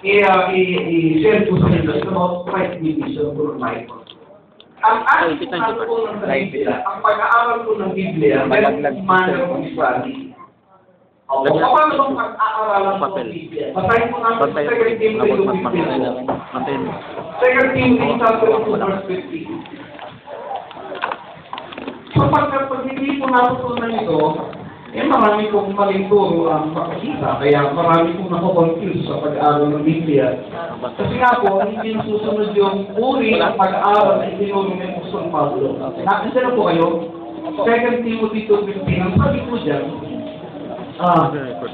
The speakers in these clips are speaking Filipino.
i-share ko sa inyo about 5 division po ng Bible. Ang ating natutunan sa Biblia, ang pag-aaral ko ng Biblia, meron manner of study. Paano bang pag-aaralan ko ng Biblia? Basahin mo natin sa 2 Timothy 2:15. 2 Timothy chapter 2 verse 15. So pag hindi po natutunan ito, marami pong maling turo ang makikita, kaya marami pong nako-confuse sa pag-aaral ng Biblia. Kasi nga po, hindi nasusunod yung uri ng pag-aaral na itinuro ni Apostol Pablo. Nakita na po kayo, 2 Timothy 2:15, ang sabi po dyan,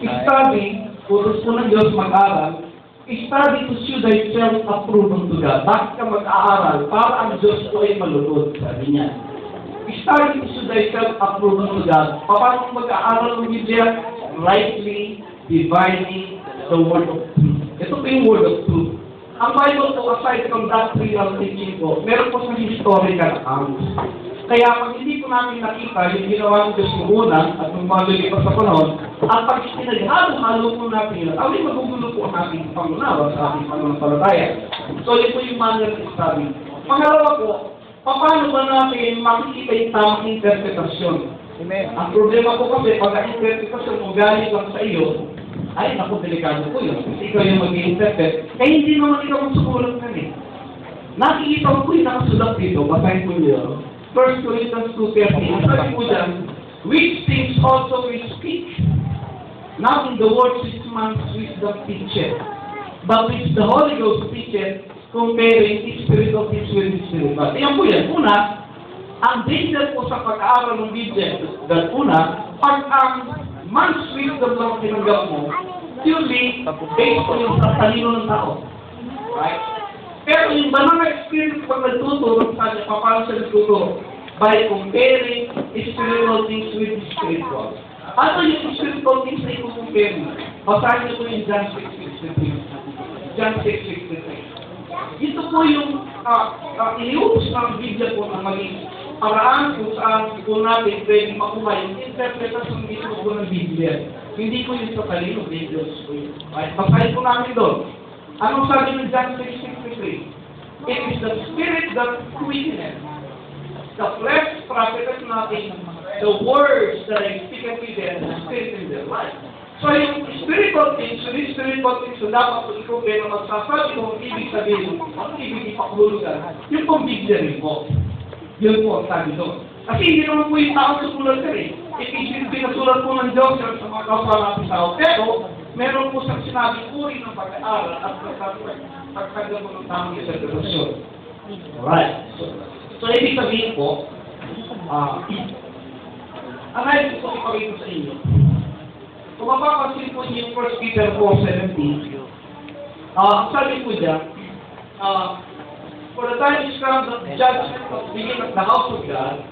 study, utos po ng Diyos mag-aaral, study to show thyself approved unto God. Bakit ka mag-aaral? Para ang Diyos po ay malunod, sabi niya. Study to show thyself approved unto God. Paano mag-aaral ng Biblia? Rightly dividing the word of truth. Ito po yung word of truth. Ang Bible po, aside from doctrinal teaching po, meron po sa historical accounts. Kaya pag hindi po namin nakita yung ginawa ng Diyos ng una at ng mga lumipas sa panahon, at pag pinaghalo-halo po natin yun, ay magugulo po ang ating pangunawa sa ating pananampalataya. So yun po yung manner of study. Pangalawa po, paano ba natin makikita yung tamang interpretasyon? Amen. Ang problema po kasi, pag ang interpretasyon mo galing lang sa iyo, ay naku, delikado po yun. Kasi ikaw yung mag-i-interpret. Kaya hindi naman ikaw ang sumulat na eh. Nakikita ko po yung nakasulat dito, basahin po niyo. 1 Corinthians 2:13. Sabi po dyan, which things also we speak. Now in the word 6 months wisdom teacheth, but which the Holy Ghost teacheth, comparing spiritual things with spiritual. Ayan po yan. Una, ang danger po sa pag-aaral ng Biblia, dahil una, pag ang man's wisdom lang tinanggap mo, purely based po yung sa talino ng tao. Right? Pero yung banal na experience pag nagtuturo sa kanya, paano siya nagtuturo? By comparing spiritual things with spiritual. Ano yung spiritual things na i-compare mo? Basahin niyo po yung John 6:63. John 6:63. Ito po yung iniutos ng Biblia po na maging paraan kung saan po natin pwedeng makuha yung interpretasyon mismo po ng Biblia. Hindi po yung sa talino, Diyos po yun. Basahin po namin doon. Anong sabi ng John 6:63? It is the Spirit that quickeneth. The flesh profiteth nothing. The words that I speak unto them, the Spirit in their life. So yung spiritual things, yung spiritual things na dapat po ikaw pero magsasabi mo, ibig sabihin, ang ibig ipaklulugan, yung pong Biblia rin po. Yun po ang sabi doon. Kasi hindi naman po yung tao susulat ka rin. Pinasulat po ng Diyos sa mga kapwa natin tao. Pero, meron po sa sinabi uri ng pag-aaral at pagkagam mo ng tamang interpretasyon. Alright. So, ibig sabihin po, ang nais ko ipagin sa inyo. Kung mapapansin po niyo yung 1 Peter 4:17, ang sabi po dyan, for the time is come that the judgment of begin at the house of God,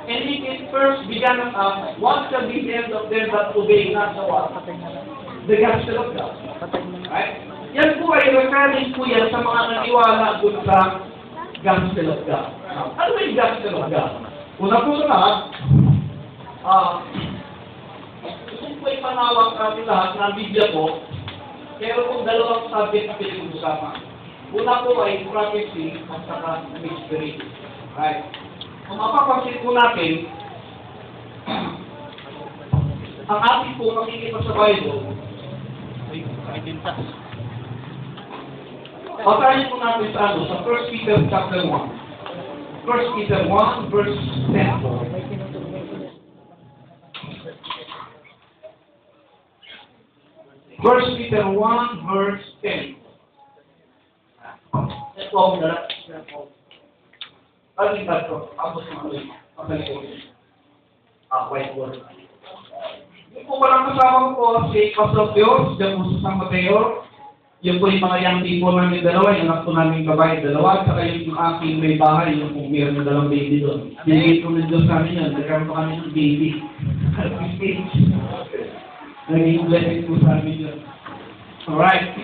and if it first began at us, what shall be the end of them that obey not the what? The gospel of God. Right? Yan po ay referring po yan sa mga naniwala doon sa gospel of God. Ano ba yung gospel of God? Una po sa lahat, gusto ko ipanawag natin lahat ng Biblia po, pero kung dalawang subject na pinag-usapan. Una po ay prophecy at saka mystery. Right? Kung mapapansin po natin, ang ating po makikita sa Bible, basahin po natin sa sa 1 Peter chapter 1. 1 Peter 1 verse 10. 1 Peter 1 verse 10. Ito ang darap. Pag-ibat ko, ako sa mga whiteboard. Yung po walang kasama ko si Pastor Dios, dyan po sa San Mateo. Yung po yung mga young people namin dalawa, yung anak po namin babae dalawa, at saka yung aking may bahay, yung kung meron na dalawang baby doon. Binigay po ng Diyos namin yun, nagkaroon po kami ng baby. Naging blessing po sa amin yun. Alright.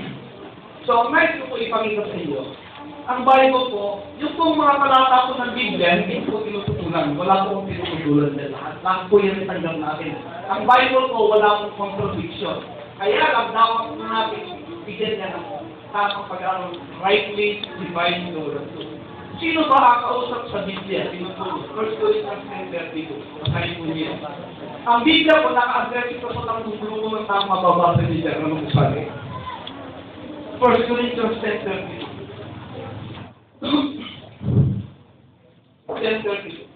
So, ang nice ko po ipakita sa inyo, ang Bible po, yung pong mga talata po ng Biblia, hindi po tinututulan. Wala po kong tinututulan din. Lahat po yan itanggap natin. Ang Bible po, wala pong contradiction. Kaya lang, dapat po natin bigyan niya ng tamang pag-aaral, rightly dividing the word of truth. Sino ba kakausap sa Biblia? Tinuturo. 1 Corinthians 10:32. Masahin po niya. Ang Biblia po naka-address ito sa tanggulo ng tama babasa niya. Ano mo sabi? 1 Corinthians 10:32. 10:32.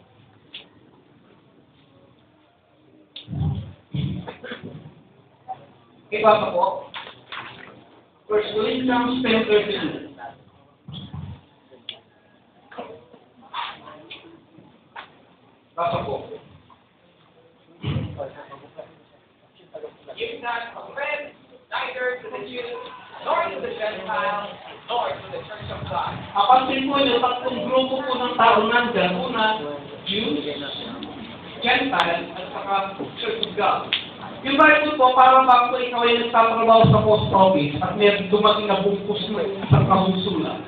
Iba pa po. 1 Corinthians 10:32. Basta po. Give not offense neither to the Jews, nor to the Gentiles, nor to the church of God. Kapansin po yung tatlong grupo po ng tao nandyan. Una, Jews, Gentiles, at saka Church of God. Yung Bible po, parang bang po ikaw ay nagtatrabaho sa post office at may dumating na bungkus ng isang kahusulan.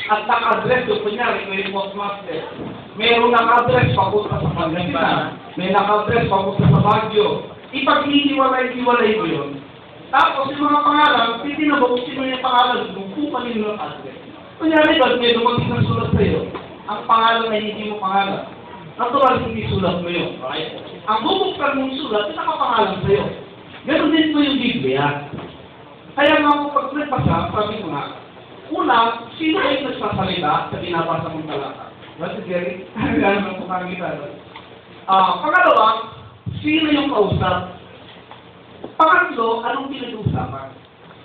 At naka-address doon, kunyari, ikaw yung postmaster. Mayroong naka-address papunta sa Pangasinan. May naka-address papunta sa Baguio. Ipag-hiwalay mo yun. Tapos yung mga pangalan, titinabok kung sino yung pangalan, bungkupan nyo ng address. Kunyari ba, may dumating ng sulat sa'yo, ang pangalan ay hindi mo pangalan. Natural, hindi sulat mo yun, right? Ang bubuksan mong sulat, yung nakapangalan sa'yo. Ganon din po yung Biblia. Kaya nga po, pag nagbasa, sabi ko nga, una, sino ay nagsasalita sa binabasa mong talata? Well, si Jerry, ano ang pumangita? Pangalawa, sino yung kausap? Pangatlo, anong pinag-uusapan?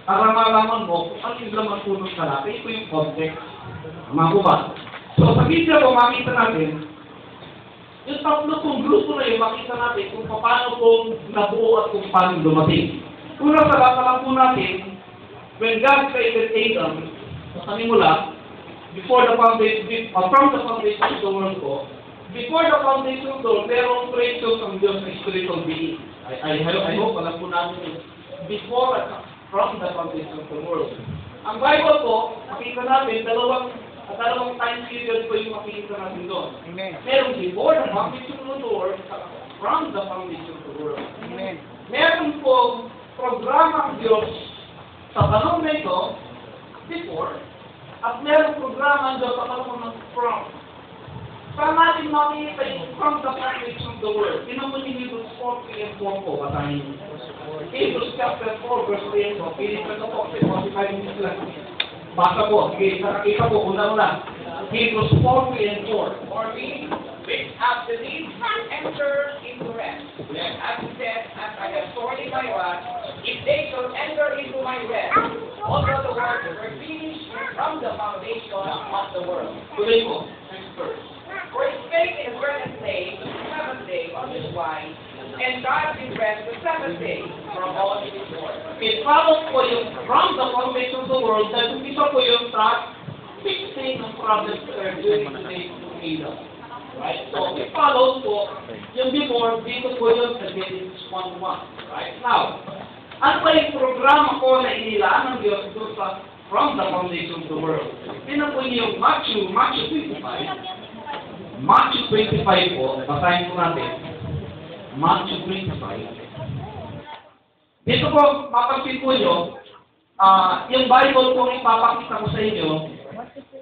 Para malaman mo kung ano yung laman po ng talata, ito yung context. Tama po ba? So, sa Biblia po, makita natin, yung tatlo kong grupo na yun, makita natin kung paano po nabuo at kung paano dumating. Una sa lahat lang po natin, when God created Adam, sa kanimula, before the foundation, from the foundation of the world po, before the foundation of the world, merong creation ng Diyos na spiritual being. I hope alam po natin before at from the foundation of the world. Ang Bible po, makita natin, dalawang time period po yung makikita natin doon. Merong before the foundation of the world, from the foundation of the world. Amen. Meron po programa ng Diyos sa panahon na ito, before, at merong programa ng Diyos sa panahon ng from. Saan natin makikita yung from the foundation of the world? Tinan mo yung Hebrews 4:3 and 4 po, basahin niyo. Hebrews chapter 4, verse 3 and 4. Pinipin ko po, 45 minutes lang. Basa po, sige, nakakita po, una-una. Hebrews 4:3 and 4. For we, which have believed, enter into rest. As it says, as I have sworn in my wrath, if they shall enter into my rest, although the works were finished from the foundation of the world. Tuloy po, next verse. For he spake in the first day, the seventh day, on his wine, and God did rest the seventh day from all his work. It follows po yung from the foundation of the world, dahil isa po yung sa fixing ng problems during the days of Adam. Right? So, it follows po yung before, dito po yung sa Genesis 1:1. Right? Now, ano pa yung programa ko na inilaan ng Diyos doon sa from the foundation of the world? Tinan po niyo yung Matthew 25. Matthew 25 po, basahin po natin. Matthew 25. Dito po, mapansin po nyo, yung Bible po ipapakita ko sa inyo,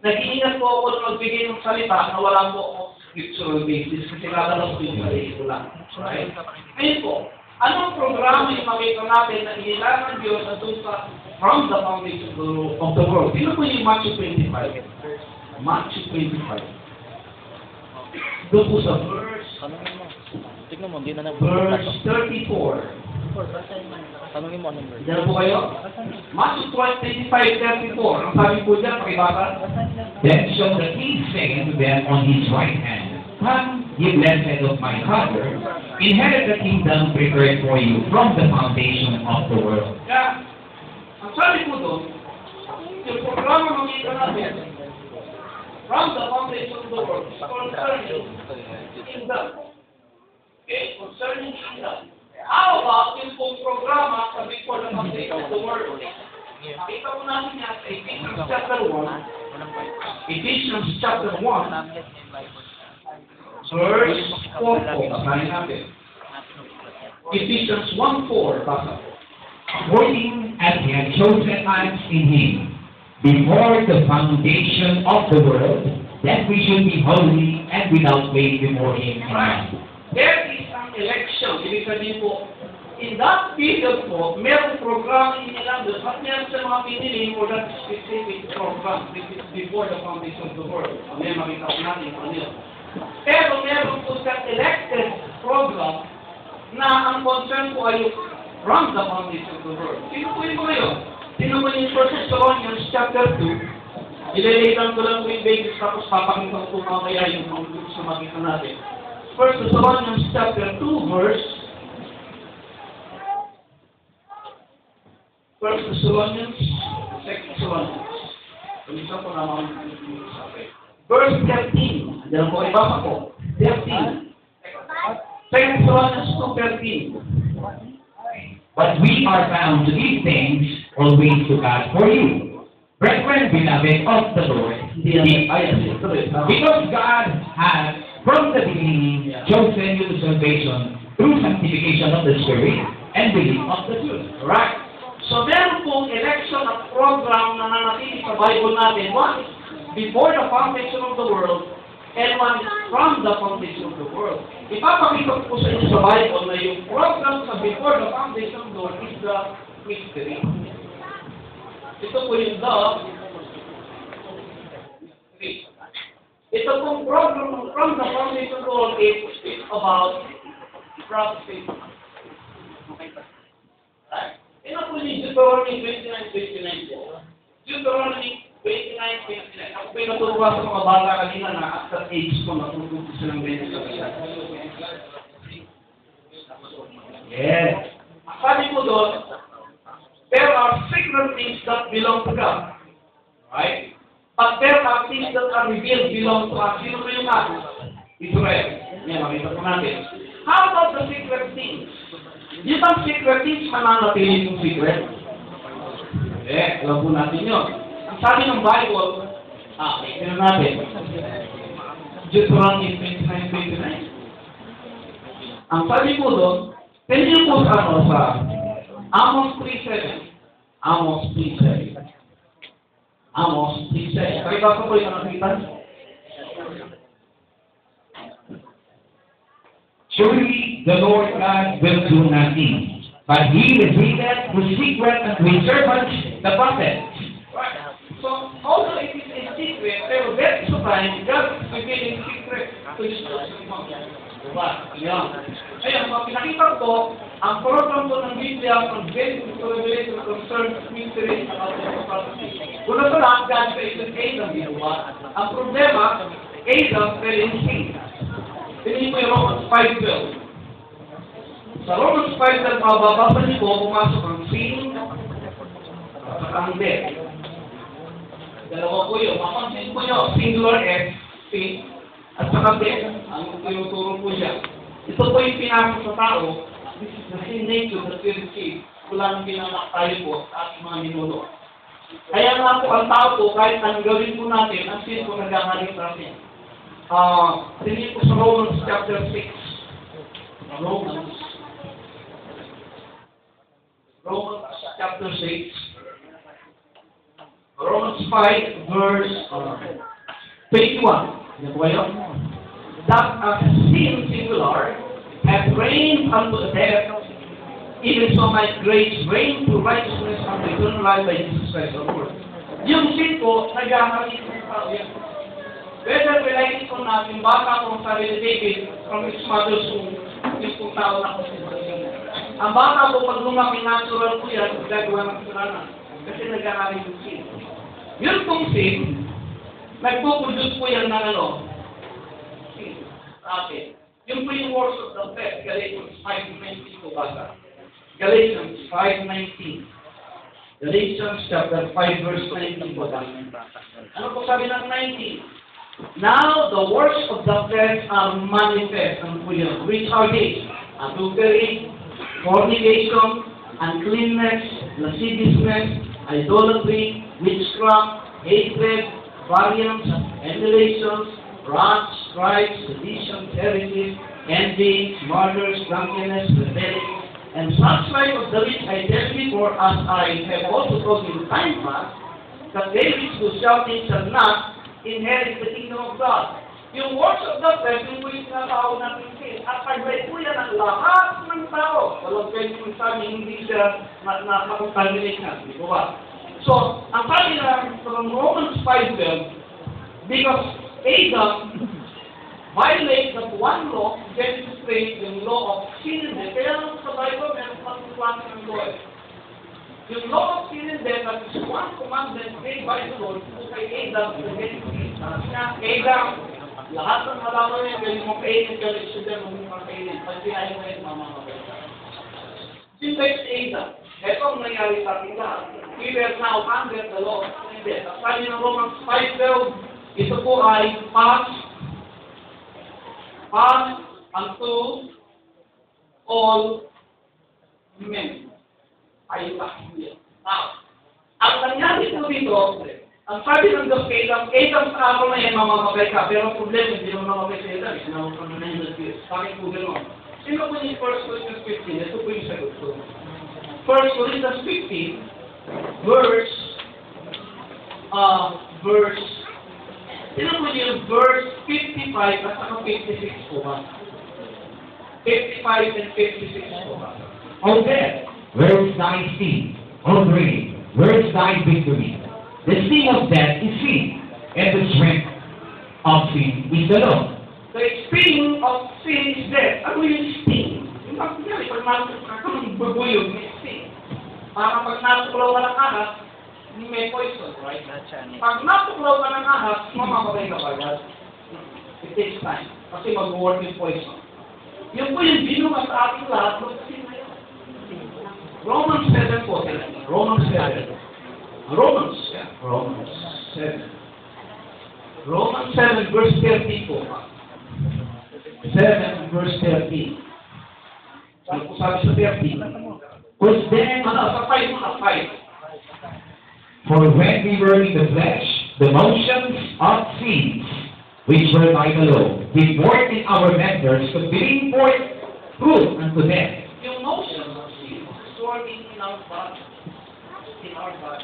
nag-iingat po ako na magbigay ng salita na wala po ako scriptural basis kasi lalabas po yung ito lang. Right? Ngayon po, anong programa yung makita natin na inilaan ng Diyos na doon sa from the foundation of the world? Dito po yung Matthew 25. Matthew 25. Doon po sa verse, Tignan mo, hindi na verse 34. Tanungin mo anong verse. Diyan po kayo? Matthew 25:34. Ang sabi po dyan, pakibasa. Then shall the king say unto them on his right hand, Come, ye blessed of my Father, inherit the kingdom prepared for you from the foundation of the world. Kaya, ang sabi po doon, yung programa ng ito natin, from the foundation of the world, is concerning kingdom. Okay? Concerning kingdom. How about yung pong programa sa before the foundation of the world? Nakita po natin yan sa Ephesians chapter 1. Ephesians chapter 1. Verse 4 po. Basahin natin. Ephesians 1:4. Basa. According as He had chosen us in Him before the foundation of the world, that we should be holy and without blame before Him in Right. love. There is an election. Ibig sabihin po, in that period po, merong program nila doon at meron sa mga pinili for that specific program before the foundation of the world. May makita ko natin kung ano yun. Pero meron po sa elected program na ang concern po ay from the foundation of the world. Sino po yung mga yun? Sino po yung 1 Thessalonians chapter 2? Ililitan ko lang po yung basis tapos papakita ko mga kaya yung mga groups na makita natin. 1 Thessalonians chapter 2 verse 1 Thessalonians, 2 Thessalonians. Kumisa po naman verse 13. Diyan po ibasa ko. 13. 2 Thessalonians 2:13. But we are bound to these things always to God for you, brethren, beloved of the Lord, because God has from the beginning chosen you to salvation through sanctification of the Spirit and belief of the truth. Right? So meron pong election at program na nanatili sa Bible natin. One is before the foundation of the world and one is from the foundation of the world. Ipapakita ko sa inyo sa Bible na yung program sa before the foundation of the world is the mystery. Ito po yung the mystery. Ito pong program from the foundation of the world is about prophecy. Right? Ito po yung Deuteronomy 29:29. Deuteronomy 29:29. Ako po'y naturuwa sa mga bata kanina na after age ko natututo silang ganyan sa kanya. Yes. Sabi ko doon, there are secret things that belong to God. Right? But there are things that are revealed belong to us. Sino po yung ako? Israel. Yan, makita po natin. How about the secret things? Yung bang secret things mananatili yung secret? Alam po natin yun. Ang sabi ng Bible, tingnan natin. Deuteronomy 29:29. Ang sabi po doon, tingnan po sa Amos 3:7. Amos 3:7. Amos 3:7. Pakita ko po yung nakita. Surely the Lord God will do nothing, but He revealeth His secret unto His servants, the prophets. Right. So, although it is a secret, pero very sometimes God is revealing secret to His people. Diba? Yan. Ayan, so pinakita ko, ang program ko ng Biblia from Genesis to Revelation concerns mystery about the prophecy. Una sa lahat, God created Adam, diba? Ang problema, Adam fell in sin. Tingin mo yung Romans 5:12. Sa Romans 5:12, mababasa niyo po, pumasok ang sin at ang death. Dalawa po yun. Mapansin po nyo, singular S, sin, at saka death. Ang tinuturo po siya. Ito po yung pinasok sa tao. This is the sin nature that we receive. Wala nang pinanak tayo po at mga ninuno. Kaya nga po ang tao po, kahit ang gawin po natin, ang sin po nagkakalit natin. Tingin ko sa Romans chapter 6. Romans chapter 6. Romans 5 verse 21. Yan po yun. That as sin singular hath reigned unto death, even so might grace reign to righteousness unto eternal life by Jesus Christ our Lord. Yung sin po, nagkakalit ng tao yan. Whether we like it or not, yung bata kong sabi ni David from his mother's womb, yung kong tao na konsiderasyon. Ang bata po, pag lumaki natural po yan, gagawa ng kasalanan. Kasi nagkakaroon yung sin. Yun pong sin, nagpo-produce po yan ng ano? Sin. Okay. Yun po yung works of the flesh, Galatians 5:19 po bata. Galatians 5:19. Galatians chapter 5 verse 19 po bata. Ano po sabi ng 19? Now the works of the flesh are manifest unto you, which are these: adultery, fornication, uncleanness, lasciviousness, idolatry, witchcraft, hatred, variance, emulations, wrath, strife, seditions, heresies, envy, murders, drunkenness, rebellion, And such life of the rich I tell you, for as I have also told you in time past, that they which do shouting shall not inherit the kingdom of God. Yung works of the flesh, yung po yung tinatawag natin sin. At pagbay po yan ang lahat ng tao. Walang pwede yung sabi, hindi siya na-contaminate na. Di ba? So, ang sabi na from Romans 5:12, because Adam violate that one law, Genesis 3, yung law of sin and death. Kaya naman sa Bible, meron pa ng klase ng law. Yung law of sin and death, that is one commandment made by the Lord to kay Adam in Genesis 3. Sabi niya, Adam, lahat ng halaman niya, pwede mo kainin, pero isudan mo mga kainin. Pag sinahin mo yung mamamagay. Since it's Adam, ito ang nangyari sa ating lahat. We were now under the law of sin and death. At sabi ng Romans 5:12, ito po ay pass unto all men. Ayun ba? Now, ang nangyari po dito, ang sabi ng Diyos kay Adam, sa araw na yan, mamamatay ka. Pero ang problema, hindi naman mamamatay sa Adam. Sinawag ka na 900 years. Bakit po gano'n? Sino po yung 1 Corinthians 15? Ito po yung sagot ko. 1 Corinthians 15, sino po yung verse 55 at saka 56 po ba? 55 and 56 po ba? O death, where is thy sting? O grave, where is thy victory? The sting of death is sin, and the strength of sin is the law. The sting of sin is death. Ano yung sting? Yung pagkakali, pag nakakang bubuyog, may sting. Parang pag natuklaw ka ng ahas, may poison, right? Pag natuklaw ka ng ahas, mamamatay ka agad. It takes time. Kasi mag-work yung poison. Yun po yung binuha sa ating lahat, kasi na yun. Romans 7 po, Romans 7. Romans 7. Romans 7 verse 13 po. 7 verse 13. Ano po sabi sa 13? Was then, Sa 5 mga 5. for when we were in the flesh, the motions of sins, which were by the law, did work in our members to bring forth fruit unto death. Yung motion of sin is working in our body. In our body.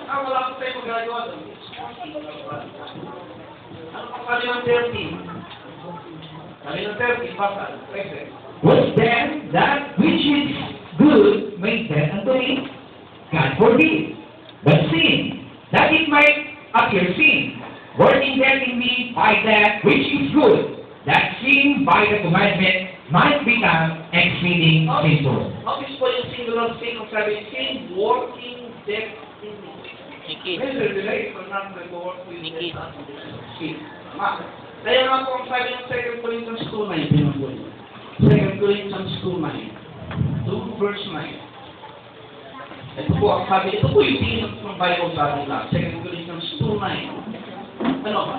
Wala ko tayo magagawa doon. It's working in our body. Ano pang sabi ng 13? Sabi ng 13, basta. Was then that which is good made death unto me? God forbid. But sin, that it might appear sin, working death in me by that which is good, that sin by the commandment might become exceeding sinful. Notice po yung singular sin kung sabi, sin working death in me. Nikki. May relate or not nag-work with Nikki. death. Sin. Tama. Kaya nga po ang sabi ng 2 Corinthians 2:9, pinagpunin. 2 Corinthians 2:9. 2 verse 9. Ito po ang sabi, ito po yung tingin ng Bible sa atin lang. 2 Corinthians 2:9. Ano?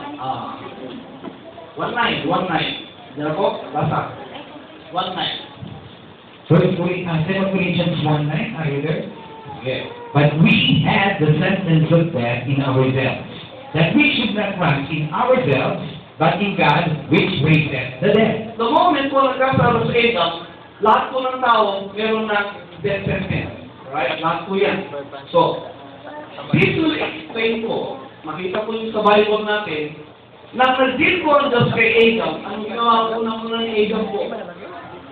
1:9. Diyan po, basa. 1:9. 2 Corinthians 1:9, are you there? Yeah. But we had the sentence of death in ourselves, that we should not run in ourselves, but in God, which raiseth the dead. The moment po nagkasalo sa Adam, lahat po ng tao meron ng death sentence. Right? Lahat po yan. So, this will explain po, makita po yung sa Bible natin, na nag-deal po ang Diyos kay Adam. Anong ginawa po ng ni Adam po?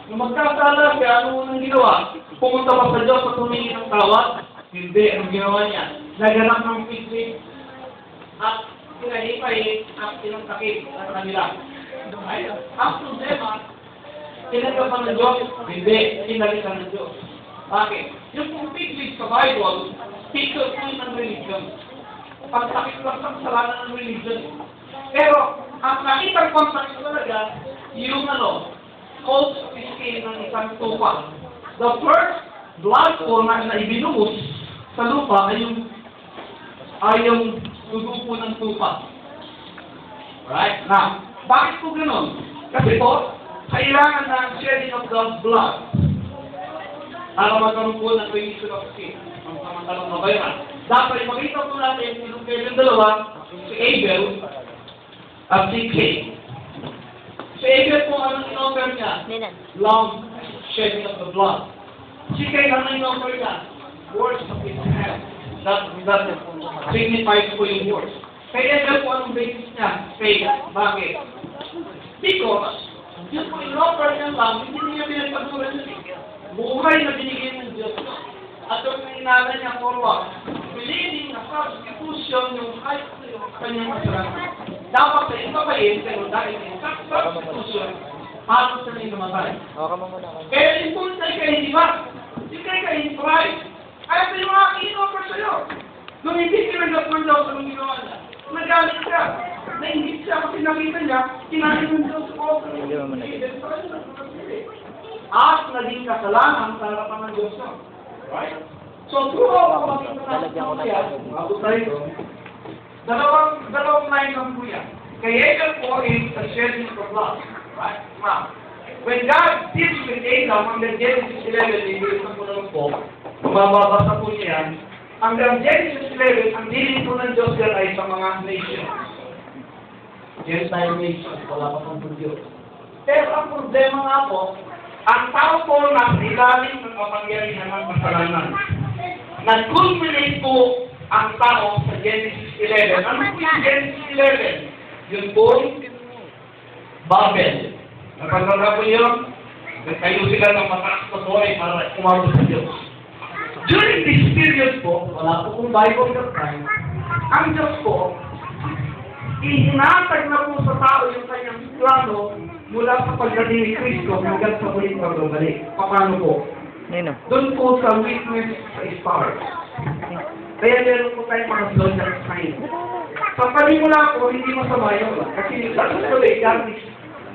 Nung magkasala siya, ano unang ginawa? Pumunta pa sa Diyos at humingi ng tawad? Hindi. Anong ginawa niya? Naganap ng picnic at pinahipay ang pinagtakip ng kanila. Ay, ang problema, pinagapan ng Diyos? Hindi. Pinalitan ng Diyos. Bakit? Yung pong picnic sa Bible, picture po ng religion. Pagtakip lang sa kasalanan ng religion. Pero, ang nakitang context talaga, yung cold skin ng isang tupa. The first blood po na ibinuhos sa lupa ay yung dugo po ng tupa. Right? Now, bakit po ganun? Kasi po, kailangan ng shedding of the blood para magkaroon po ng remission of sin. Ang samantalang mabayaran. Dapat makita po natin yung kailang dalawa, si Abel at si Cain. Si Abel po, anong in-offer niya? Long shedding of the blood. Si kay ano yung number niya? Words of his hand. That signifies po yung words. Kaya ito po anong basis niya? Faith. Bakit? Because, yun po yung number niya lang, hindi niya pinagpatulan niya. Buhay na binigay ng Diyos. At yung inala niya for what? Believing na substitution yung height yung kanyang masalanan. Dapat sa iba pa yun, pero dahil yung substitution, paano sa nila namatay? Kaya yung punta kayo, di ba? Yung kayo kayo in Christ. Kaya ito yung aking in-offer sa'yo. Nung hindi pinag-upload daw sa mga ginawa niya, nagalit ka. Naingit siya kasi nakita niya, kinain ng Diyos ko. At naging kasalanan sa harapan ng Diyos ko. Right? So, throughout ang pagkakasalanan ng kuya, ako tayo, dalawang line ng kuya. Kaya po is a shedding of blood. Right? Now, when God deals with Adam, hanggang Genesis 11, hindi ko naman po, mababasa po niya, hanggang Genesis 11, ang dealing po ng Diyos yan ay sa mga nation. Gentile nation, wala pa pang Diyos. Pero ang problema nga po, ang tao po nasa ilalim ng kapangyarihan ng kasalanan. Nag-culminate po ang tao sa Genesis 11. Ano po yung Genesis 11? Yun po, Babel. Napagkaka po yun, nagtayo sila ng mataas na buhay para umabot sa Diyos. During this period po, wala po kung Bible that time, ang Diyos po, ihinatag na po sa tao yung kanyang plano mula sa pagdating ni Kristo hanggang sa muling pagbabalik. Paano po? Doon po sa witness sa stars. Kaya meron po tayong mga zodiac sign. Sa panimula po, hindi masama yun. Kasi actually, God is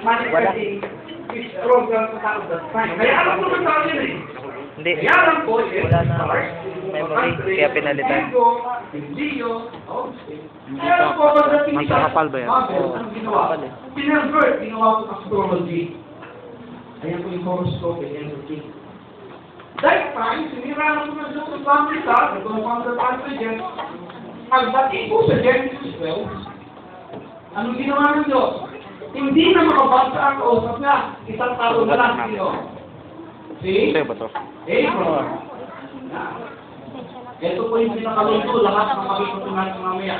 manifesting His program sa tao that time. Kaya alam po ng tao yun eh. Hindi. Kaya alam po, Wala na memory, kaya pinalitan. Kaya po, pagdating Mas sa kapal ba yan? Babel, ang ginawa? Pinavert, ginawa po astrology. Ayan po yung horoscope, ayan po yung that time, sinira na po ng Diyos sa family sa, ito na pang sa passages, pagdating po sa Genesis 12, anong ginawa ng Diyos? Hindi na makabasa ang kausap niya, isang tao na lang sino. See? Sa'yo ba to? Abraham. Ito po yung pinakaluto, lahat ng makikita natin mamaya.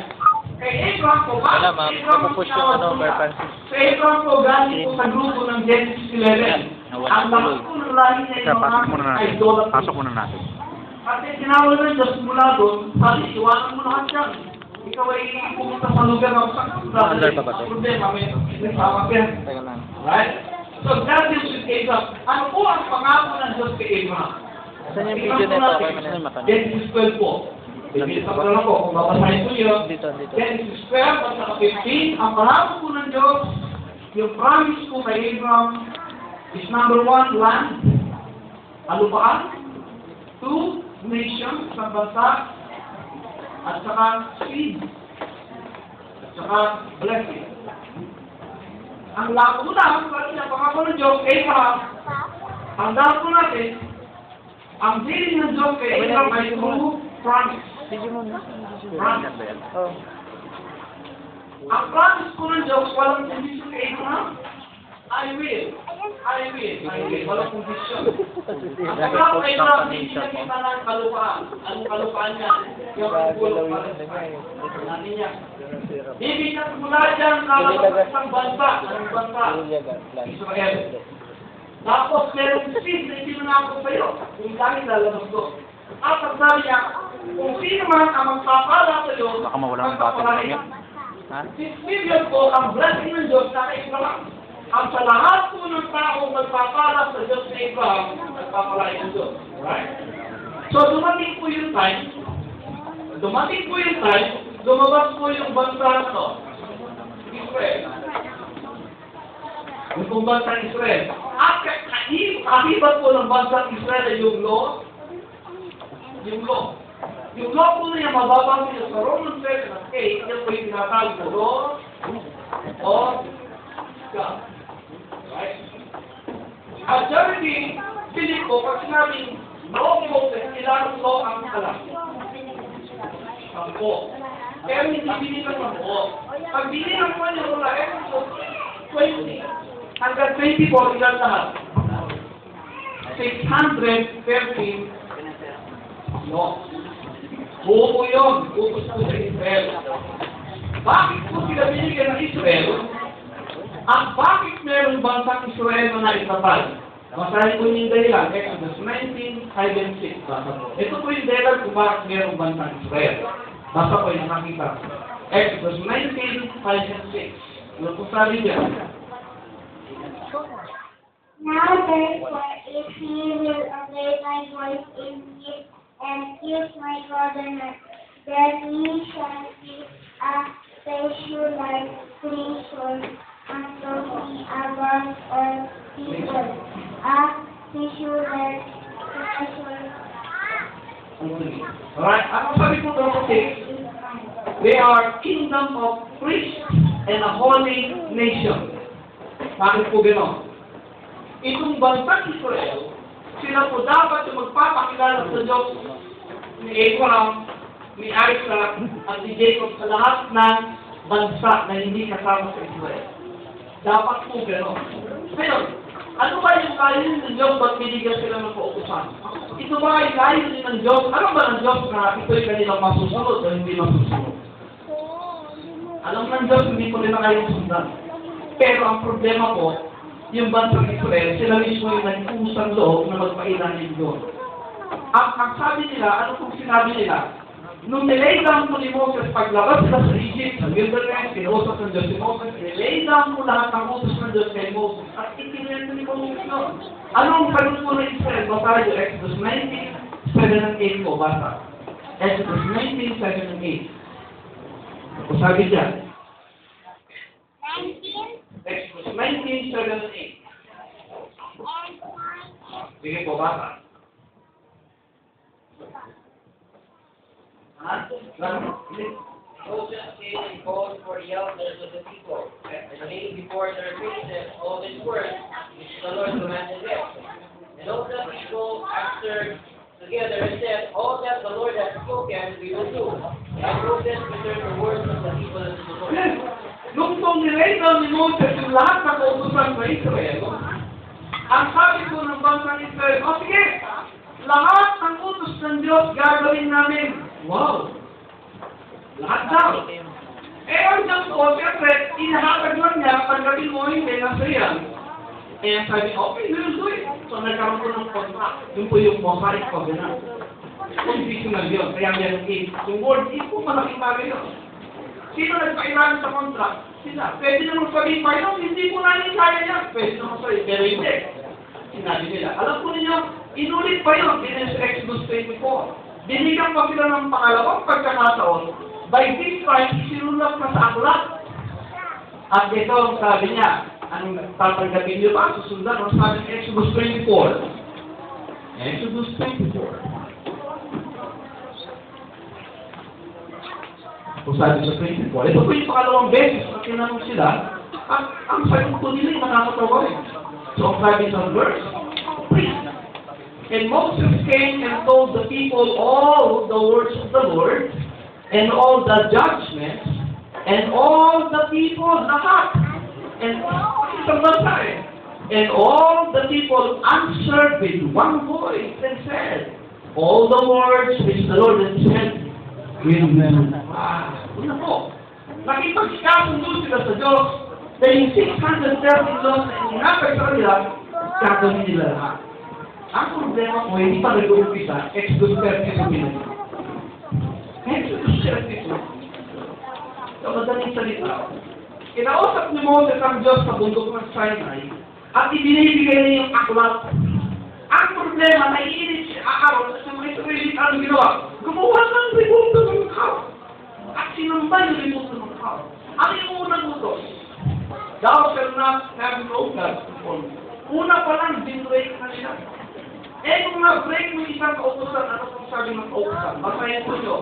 Kay Abraham po, Wala, ma'am. Napupush yung Francis. Sa Abraham po, galing po sa grupo ng Genesis 11. Ang lakas po ng lahi niya yung mga idolatry. Pasok muna natin. Kasi tinawag ng Diyos mula doon, sabi, iwanan mo lahat yan. Ikaw ay pumunta sa lugar ng Under pa ba to? problema, may sama yan. Teka lang. Right? So, God deals with Abraham. Ano po ang pangako ng Diyos kay Abraham? Saan yung video na ito? Okay, man matanong. Genesis 12 po. Bibigyan ko lang po, kung babasahin ko yun. Dito. Genesis 12, at 15, ang pangako po ng Diyos, yung promise po kay Abraham, is number 1, land, alupaan, 2, nation, sa bansa, at saka seed, at saka blessing. Ang lako lang, kasi ang pangako ng Diyos kay Abraham, ang dahil po natin, ang dealing ng Diyos kay Abraham ay through promise. Promise. Ang promise po ng Diyos, walang condition kay Abraham. I will. Walang condition. Ang saka kay Abraham, hindi niya kita ng kalupaan. Anong kalupaan niya? Yung pagulong para niya. Bibigyan mula dyan lalabas isang bansa. Anong bansa? Israel. Tapos meron seed na itinunako sa'yo. Yung dahil lalabas ko. At ang sabi niya, kung sino man ang magpapala sa'yo, Baka mawala ng bata ng niya. Ha? this period po, ang blessing ng Diyos na kay Abraham. Ang sa lahat po ng tao magpapala sa Diyos na Abraham, magpapalain ng Diyos. Right? So, dumating po yung time, lumabas po yung bansa na to. Israel. Yung pong bansa Israel. At kahibat po ng bansa Israel ay yung law. Yung law po niya mababang niya sa Romans 7:8, yan po yung tinatawag na law of God. Right? At Jeremy, Philip po, pag sinabing law of Moses, ilang law ang alam. 10. Pero hindi binilang ng buo. Pag binilang mo niya mula Exodus 20, hanggang 24, ilan lahat? 613, no. Buo yun, ubos po sa Israel. Bakit po sila binigyan ng Israel? At bakit meron bansang Israel na naitatag? Masahin ko yung dahilan, Exodus 19, 5 and 6. Basa po. Ito po yung dahilan kung bakit meron bansang Israel. Basa po yung nakakita. Exodus 19, 5 and 6. Ano po sabi niya? Now therefore, if ye will obey my voice indeed, and keep my covenant, then ye shall be a peculiar nation unto me above all people, a peculiar nation. Alright, ano sabi po doon kasi? They are kingdom of priests and a holy nation. Bakit po gano'n? Itong bansang Israel, sila po dapat yung magpapakilala sa Diyos ni Abraham, ni Isaac, at ni Jacob sa lahat ng bansa na hindi kasama sa Israel. Dapat po gano'n. Ngayon, ano ba yung layunin ng Diyos ba't binigyan sila ng kautusan? Ito ba ay layunin ng Diyos? Alam ba ng Diyos na ito'y kanilang masusunod o hindi masusunod? Alam ng Diyos, hindi po nila kayong sundan. Pero ang problema po, yung bansang Israel, sila mismo yung nag-usang loob na magpailanin doon. Ang sabi nila, ano kung sinabi nila? Nung nilay down mo ni Moses, paglabas sila sa Egypt, sa wilderness, kinuusap ng Diyos si Moses, nilay down mo lahat ng utos ng Diyos kay Moses, at itinento ni Moses yun. Anong sagot mo ng Israel? Basta yung Exodus 19, 7 and 8 po, basta. Exodus 19, 7 and 8. Kung sabi dyan, 19. Exodus 19, 7 and 8. Sige po, bata. Ha? Moses came and called for the elders of the people, and laid before their faces all his words, which the Lord commanded them. And all the people answered together and said, all that the Lord has spoken, we will do. And Moses returned the words of the people unto the Lord. Nung nilay down ni Moses yung lahat ng kautusan sa Israel, ang sabi ko ng bansang Israel, o sige, lahat ng utos ng Diyos gagawin namin. Wow! Lahat daw. Eh, ang Diyos po, siyempre, inahatag lang niya, pagdating mo hindi na siya. Eh, sabi, okay, we'll do it. So, nagkaroon ko ng contract. Yun po yung mosaic covenant. Conditional yun. Kaya meron if. Yung word if po, malaking bagay yun. Sino nagpailan sa contract? Sila. Pwede naman sabihin pa yun, hindi po namin kaya yan. Pwede naman sabihin, pero hindi. Sinabi nila. Alam po ninyo, inulit pa yun. Din sa Exodus 24. Binigyan pa sila ng pangalawang pagkakataon. By this time, isinulat na sa aklat. At ito ang sabi niya, anong tatanggapin niyo ba? Susundan ang sabi ng Exodus 24. Exodus 24. Kung sabi sa 24, ito po yung pangalawang beses na tinanong sila, ang sagot po nila yung nakakatawa rin. So, ang sabi sa verse 3. And Moses came and told the people all the words of the Lord, and all the judgments, and all the people, lahat. And all the people answered with one voice and said, all the words which the Lord had said, Amen. Una po. Nakipagkasundo sila sa Diyos na yung 613 laws na inapag sa kanila, gagawin nila lahat. Ang problema ko, hindi pa nag-uumpisa, Exodus 32 minutes. Exodus 32. Sa madaling salita, kinausap ni Moses ang Diyos sa bundok ng Sinai at ibinibigay niya yung aklat. Ang problema, naiinit si Aaron at yung mga Israelit ang ginawa. Gumawa ng remote ng kao. At sinambay yung remote ng kao. Ano yung unang utos? Thou shall not have no gods before me. Una pa lang, binrake na nila. Eh kung na-break mo isang kautusan, ano kung sabi ng kautusan? Basahin po nyo.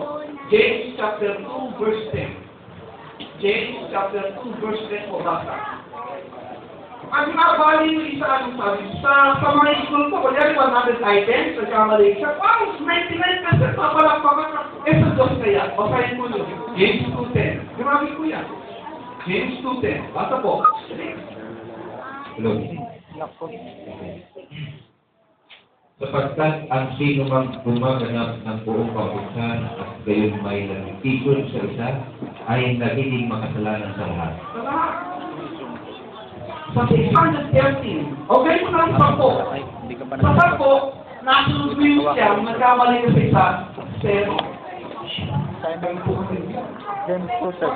James chapter 2 verse 10. James chapter 2 verse 10 po basa. Pag nabali mo isa anong sabi, sa mga school ko, kunyari 100 items, nagkamali siya, wow, 99% papalakpakan na. Eh sa Diyos kaya, basahin mo nyo. James 2.10. Grabe ko yan. James 2.10. Basta po. Hello. sapagkat ang sino mang gumaganap ng buong kautusan at gayon may nagtitipon sa isa ay nagiging makasalanan sa lahat. Sa 613, okay mo lang sa po. Ay, hindi ka pa Sa sakpo, nasunod mo yung siyang, nagkamali ka sa isa, pero, Then, po, sir.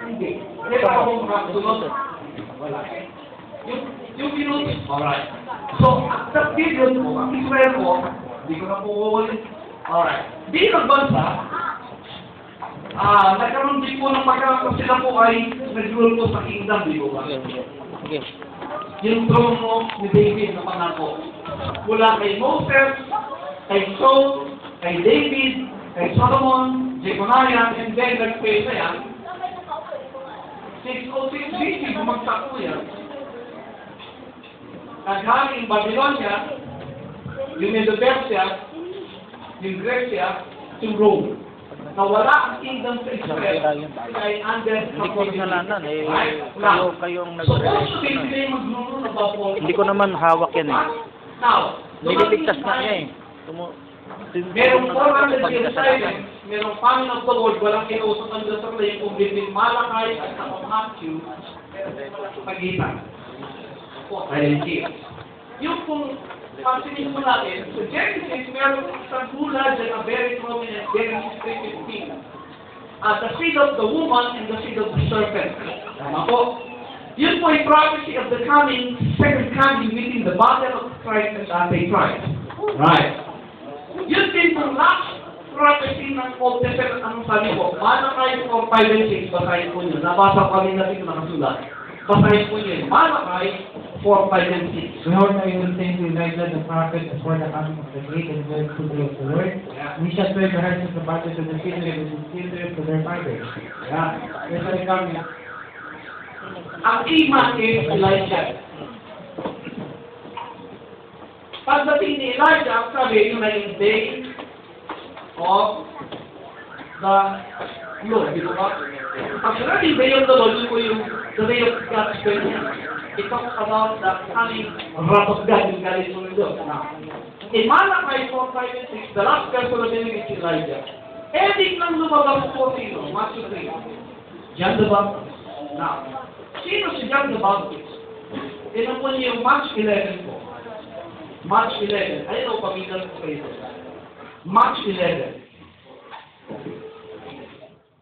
hindi. Hindi pa akong makasunod. Wala. Yung pinutis, alright. So, sa period mo, ang Israel mo, hindi ko na po ulit. Alright. Di nagbansa, nagkaroon din po ng pagkakasila sila po ay nag-rule po sa kingdom, di ba? Okay. Yung trono ni David na pangako. Mula kay Moses, kay Saul, kay David, kay Solomon, Jeconiah, and then nag-pray na yan. 606 BC, bumagsak po yan. Naghaling Babylonia, yung Medo-Persia, yung Grecia, yung Rome. Nawala ang kingdom sa Israel ay under Hindi ko kasalanan eh. Right? Now, Kayong so also nag-relate. they maglulong about all. Hindi ko naman hawak yan eh. Now, Nililigtas na niya eh. merong 400 years silence, merong famine of the Lord, walang kinausap ang Diyos sa layo kung between Malachi at saka Matthew, pagitan. Silent years. Yung kung pansinin mo natin, sa Genesis, meron isang hula dyan na very prominent, Genesis 3:15. The seed of the woman and the seed of the serpent. Tama po. Yun po ay prophecy of the coming, second coming, meaning the battle of Christ and Antichrist. Right. Yun din po last prophecy ng Old Testament, anong sabi po? Malachi 4:5 and 6, basahin po nyo. Nabasa pa rin natin nakasulat. Basahin po nyo. Malachi 4:5 and 6. Behold, I will send to Elijah the prophet before the coming of the great and dreadful day of the Lord. And he shall turn the hearts of the fathers to the children and the children to their fathers. Yeah. Yes, I come. Ang ima is Elijah. Pagdating ni Elijah, sabi yung naging day of the Lord. Di ba? Ang sinabing day of the Lord, yun po yung the day of God's vengeance. It talks about the coming wrath of God, yung galit ng Diyos. Now, in Malachi 4:5 and 6, the last person na binigay si Elijah, edit ng lumabas po sino? Matthew 3. John the Baptist. Now, sino si John the Baptist? Ito po niyo yung March 11 po. March 11. Ayun o, pamigal ko kayo. March 11.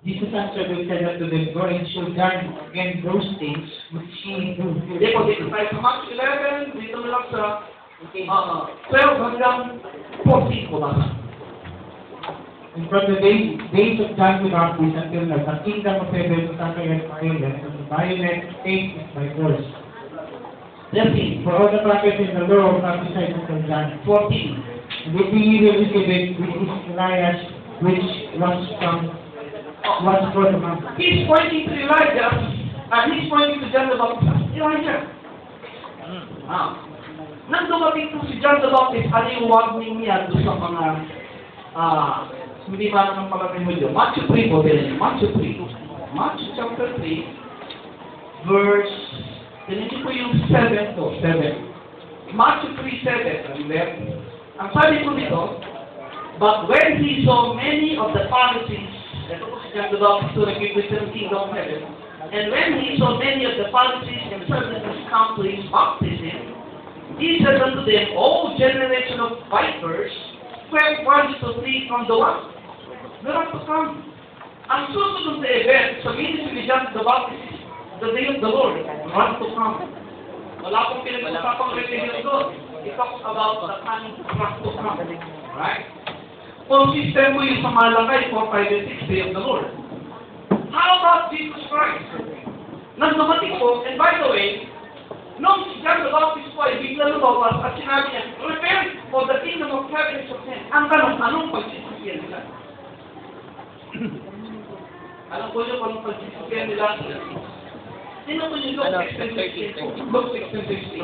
Jesus answered and said unto them, Go and show John again those things which he do. Hindi po, dito tayo sa March 11, dito na lang sa 12 hanggang 14 po ba? And from the days of John the Baptist until now, the kingdom of heaven is under and violent, and the violent take it by force. 13. For all the prophets in the law prophesied until John. 14. And if he will receive it, which is Elias, which was for the month. He's pointing to Elijah, and he's pointing to John the Baptist. Elijah. Nang dumating po si John the Baptist, ano yung warning niya doon sa mga hindi ba naman palagay mo dyan? Matthew 3 po din. Matthew 3. Matthew chapter 3, verse, ganyan po yung 7 to 7. Matthew 3:7. Ang sabi po dito, but when he saw many of the Pharisees, ito po si John the Baptist to represent the kingdom of heaven, and when he saw many of the Pharisees and Sadducees come to his baptism, he said unto them, O generation of vipers, where was to flee from the one? Meron to come. Ang susunod na event sa ministry ni John the Baptist is the day of the Lord, run to come. Wala pong pinag-usapang religion doon. It talks about the coming run to come. Right? Consistent po yung sa Malakay 4:5 and 6, day of the Lord. How about Jesus Christ? Nang dumating po, and by the way, nung si John the Baptist po ay bigla lumabas at sinabi niya, repent for the kingdom of heaven is of sin. Ang tanong, anong pagsisisiyan nila? Alam ko niyo kung anong pagsisisiyan nila? Sino po yung Luke 16:16? Luke 16:16.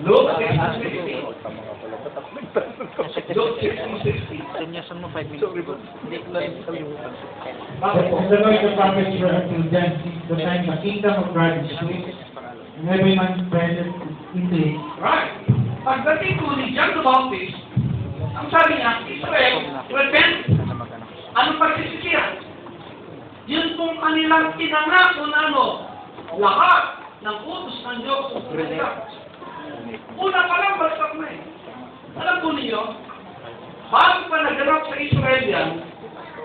Luke 16:16. Luke 16:16. Senyasan mo 5 minutes. Hindi ko lang kalimutan. And the Lord the prophets were until then, the time the kingdom of God is sweet, and every man present into it. Right. Pagdating ko ni John the Baptist, ang sabi niya, Israel, repent. Anong pagsisisihan? Yun pong kanilang tinangako na ano, lahat ng utos ng Diyos. Una pa lang, basta na eh. Alam po ninyo, bago pa naganap sa Israel yan,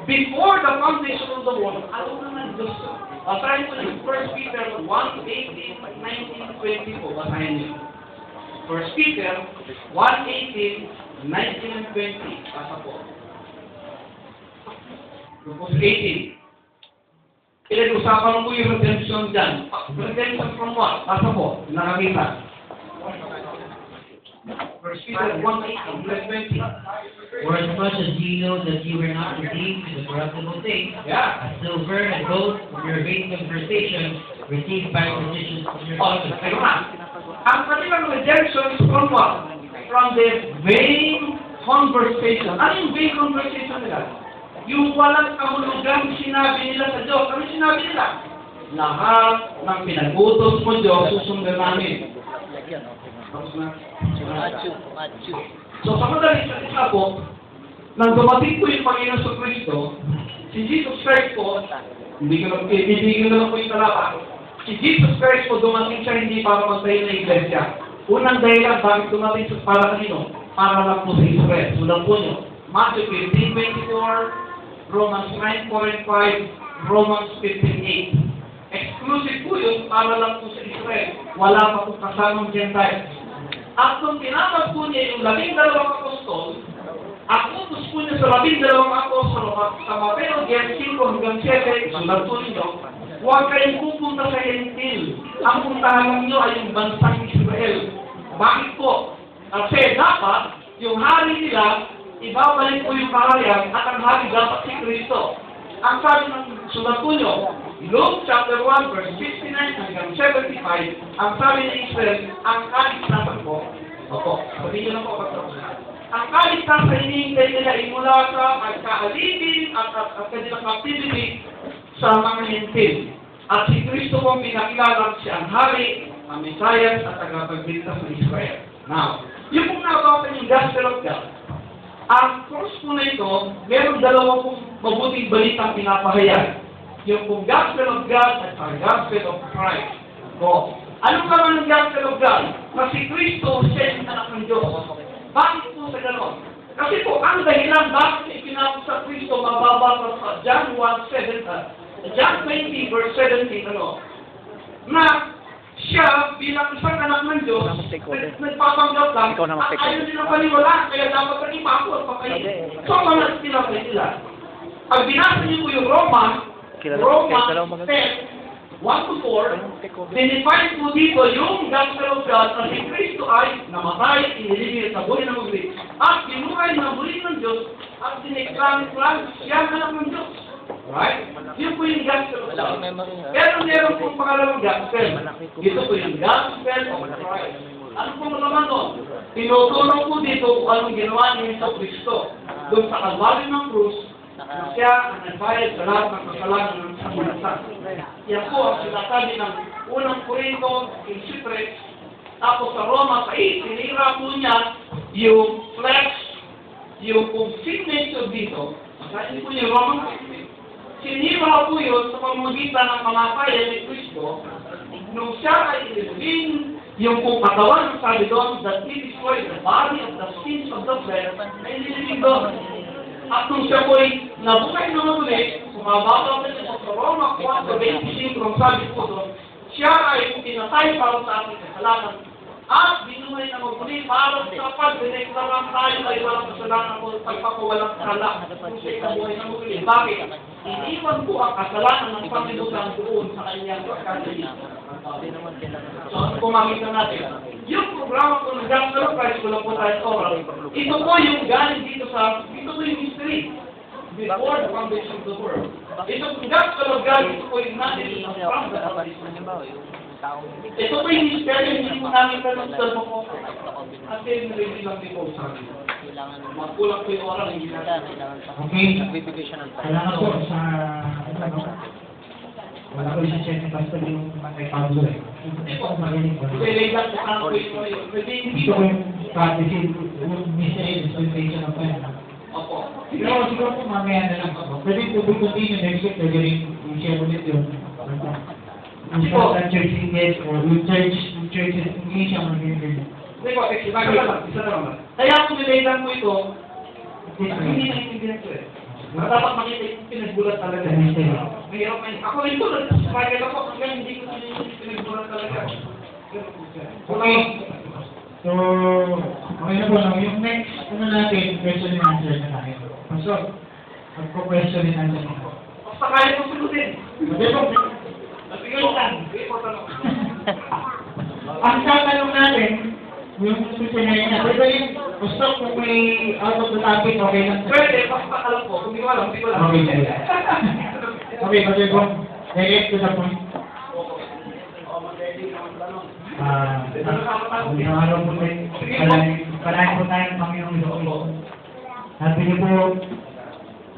before the foundation of the world, alam na ng Diyos. Basahin po yung 1 Peter 1:18, 19, 20 po. Basahin niyo. 1 Peter 1:18, 19, and 20. Basa po. Verse 18. Pinag-usapan po yung redemption dyan. Redemption from what? Basa po. Nakakita. 1 Peter 1:18, verse 20. For as much as ye know that you were not redeemed with the corruptible things, Yeah. as silver and gold from your vain conversation, received by traditions from your fathers. Ayun nga. Ang kanilang redemption is from what? From the vain conversation. Ano yung vain conversation nila? Yung walang kahulugan sinabi nila sa Diyos. Ano sinabi nila? Lahat ng pinag-utos mo, Diyos, susundan namin. Tapos na. So, sa madaling salita po, nang dumating po yung Panginoon sa Kristo, si Jesus Christ po, ibigin na lang po yung talata. Si Jesus Christ po, dumating siya hindi para magtayo ng iglesia. Unang dahilan, bakit dumating siya para kanino? Para lang po sa Israel. Sulang po nyo. Matthew 15:24, Romans 9:4-5, Romans 15:8. Exclusive po yun para lang po sa Israel. Wala pa po kasamang Gentiles. At kung tinatag po niya yung 12 apostol, at utos po niya sa 12 apostol sa Mateo 5-7, sulat po ninyo, huwag kayong pupunta sa Gentil. Ang puntahan lang nyo ay yung bansang Israel. Bakit po? Kasi dapat, yung hari nila, ibabalik po yung kaharian at ang hari dapat si Kristo. Ang sabi ng sulat po nyo, Luke chapter 1 verse 59 hanggang 75, ang sabi ng Israel, ang kaligtasan po, sabihin nyo lang po pagtapos na. Ang kaligtasan hinihintay nila ay mula sa pagkaalipin at kanilang activity sa mga Gentil. At si Kristo po pinakilala siya ang hari, ang Messiah at tagapagligtas ng Israel. Now, yung kung nabasa yung Gospel of God, ang course po na ito, meron dalawang pong mabuting balitang pinapahayag. Yung pong Gospel of God at ang Gospel of Christ. So, anong naman ang Gospel of God? Na si Kristo siya yung anak ng Diyos. Bakit po sa ganon? Kasi po, ang dahilan bakit ipinapos sa Kristo mababasa sa John 20 verse 17, na siya bilang isang anak ng Diyos, nagpapanggap lang, at ayaw nila paniwala, kaya dapat na ipapos, so mga tinapay nila. Pag binasa niyo po yung Roma 10, 1-4, dinefine po dito yung Gospel of God na si Kristo ay namatay, inilibig sa buhay ng muli, at binuhay ng muli ng Diyos, at sineklamin siya ang anak ng Diyos. Right? Yun po yung Gospel of God. Pero meron pong pangalawang Gospel. Ito po yung Gospel of Christ. Ano pong naman doon? Tinutulong po dito kung anong ginawa niya sa Kristo. Doon sa kalbaryo ng krus, na siya ang nagbayad sa lahat ng kasalanan ng sanlibutan. Yan po ang sinasabi ng unang Korinto, Insitres, tapos sa Roma 8, sinira po niya yung flesh, yung kung signature dito, kasi po yung Roma 8, sinira po yun sa pamamagitan ng kamatayan ni Kristo, nung siya ay ilibing yung kung katawan ng sabi doon, that he destroyed the body of the sins of the flesh, ay ilibing doon. At nung siya po'y nabuhay na muli, sumababa na siya sa Roma 4:25, kung sabi po doon, siya ay pinatay para sa ating kasalanan at binuhay na muli para sa pag-dineklarang tayo ay walang kasalanan o pagpapawalang sala kung siya nabuhay na muli. Bakit? Iniwan po ang kasalanan ng Panginoon doon sa kanyang pagkakalimutan. So, ano po makita natin? Yung programa po ng Gospel of Christ, wala po tayo oral. Ito po yung galing dito po yung history. Before the foundation of the world. Ito po yung Gospel of God, ito po yung natin from the foundation. Ito po yung history, hindi mo namin tanong sa mo po. At then, ready lang din po sa akin. Magkulang po yung oral, hindi natin. Okay. Salamat po sa Wala ko siya check ni Pastor yung kay Pablo eh. Hindi ko marinig ko. Kasi late lang sa kanto yun. Kasi hindi Gusto ko. ko yung practice yung mission dispensation of time. Opo. Siguro po mamaya na lang ako. Pwede to be continue next week, pwede rin i-share ulit yun. Yung sa church English or yung church English ang mag-interview. Hindi po, isa na lang. Kaya kung nilaylan mo ito, hindi naiintindihan ko eh. Dapat makita yung pinagbulat talaga. Mahirap na yun. Ako rin to, nag-struggle ako hanggang hindi ko pinagbulat talaga. Okay. So, okay na po. No? Yung next, natin, question and answer na tayo. So, magpo-question and answer na po. Basta kaya ko sulutin. Hindi po. Sige lang. Sige po, tanong. Ang tatanong natin, yung question na yun, pwede yung gusto kung may out of the topic, okay lang. Pwede, basta alam ko. Kung di ko alam, hindi ko alam. Okay, sige. Okay, pwede po. Direct to the point. Ang araw po tayo, palain po tayo ng Panginoong Diyos. Sabi niyo po,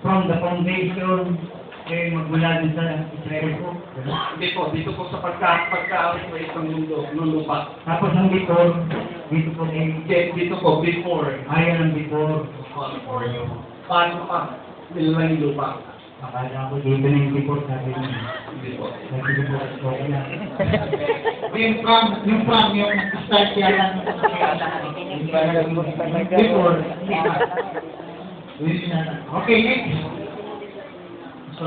from the foundation, kayo magmula din sa Israel po. Hindi po, dito po sa pagka-arit mo isang mundo, lupa. Tapos ang before, dito po kayo, Dito po, before. ayaw ng before. Paano pa? Nilang yung lupa. Akala ko dito na yung before, sabi niyo. Hindi po. Sabi niyo po, okay na. Yung start yan before. Okay, next. So,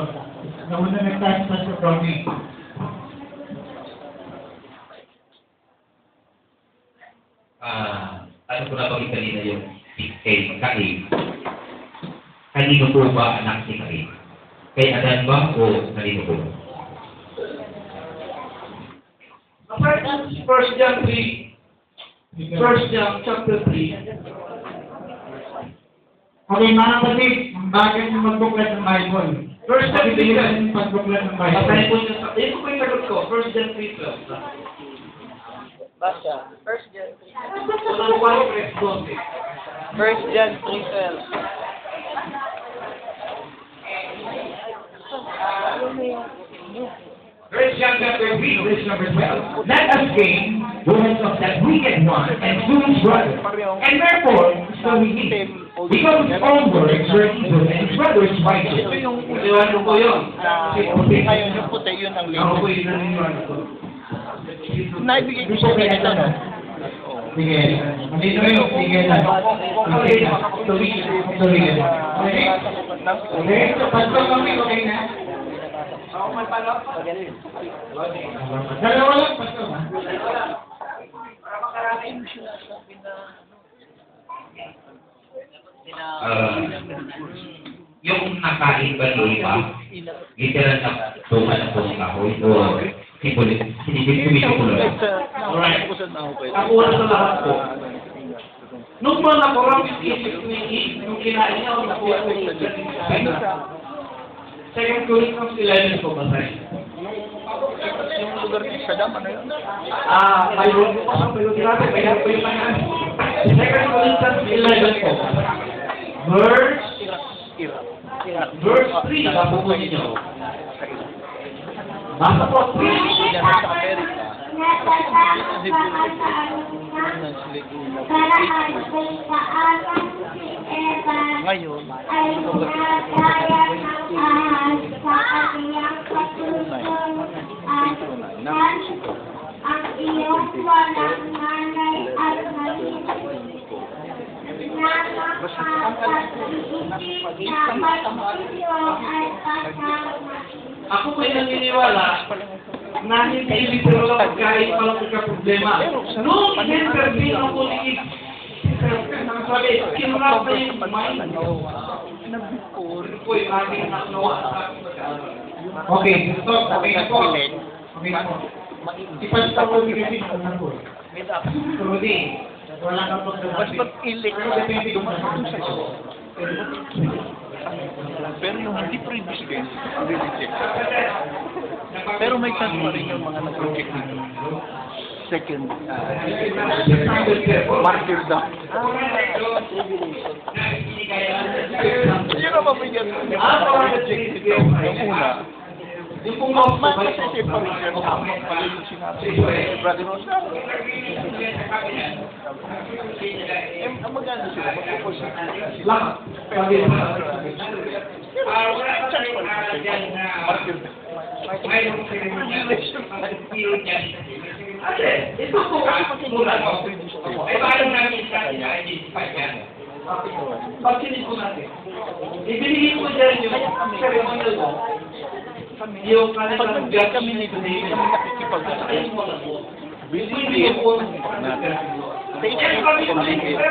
nauna nag-start sa Rodney. Ano ko na pag kanina yung kay Cain? Kanino po ba anak si Cain? Kay Adan ba o kanino po? First John 3. First John chapter 3. Okay, mga kapatid, ang bagay yung magbuklat ng Bible. First John 3. yung pagbuklat ng Bible. Basahin po niyo sa... Ito po yung sagot ko. First John 3. Basta. First John 3. Walang parang response. First John 3:12. First John chapter 3, verse number 12. Let us gain the rest of that wicked one and do his brother. And therefore, so we need. Because his own words were evil and his brother's righteous. Ito yung uliwanan ko yun. Ngayon yung puti, yun ang Ako po linis. yung naniniwala ko. Naibigay ko siya nito, no? Sige. Malino yun. Sige na. Tuloy na. Okay? Okay? So, pastor kami, okay na? Ako may palo. Dalawa lang, pastor, ha? Para makarami. Yung nakain ba ng iba, literal na bunga na po ng kahoy o sinipin-tumitin Alright. Ako wala sa lahat po. Nung mga nakurang isip ni Eve, nung kinain niya, ang nakuha ko yung Second Corinthians 11 po ba tayo? Yung lugar ni Saddam, ano yun? Mayroon po pa sa grabe, kaya po yung mga Second Corinthians 11 po. Verse 3, basa po ninyo. Basa po, 3. Ngayon, ay nagkaya ng ahas sa kaniyang kasulong at ang iyong walang nanay at maliit na makapag-iisip na mag-iyo ay kasama. Ako po'y naniniwala na hindi literal ang pagkain palang problema. Nung in-intervene ako ni Eve, sabi, kinurap na yung mind. Nabukor po yung aking naknawa sa aking pagkain. Okay, stop. Okay na po. Okay na po. Ipagstop ko kasi na po. Rudy, wala kang pagkakas. ba't ilik? Pero depende kung saan sa iyo. Pero yung hindi previous guys, reject. Pero may chance pa rin yung mga nag-reject ng second martyrdom. Yun ang mabigyan. Yung reject ito, yung una, Yung pong laws po, Kasi si Parisher, tama pala yung sinabi ni Brother Rosa. Ang maganda sila, magpupos sila. lahat. Sabi mo. Wala pa tayong aral dyan na mayroong regulation ng period dyan. Ate, ito po. Mula mo. Eh, paano namin i-identify yan? Pagkinig po natin. Ibinigay po dyan yung ceremonial mo. Yung Pag kanilang nag-get kami nito, hindi kami nakikipag-ayos. Ibinigay po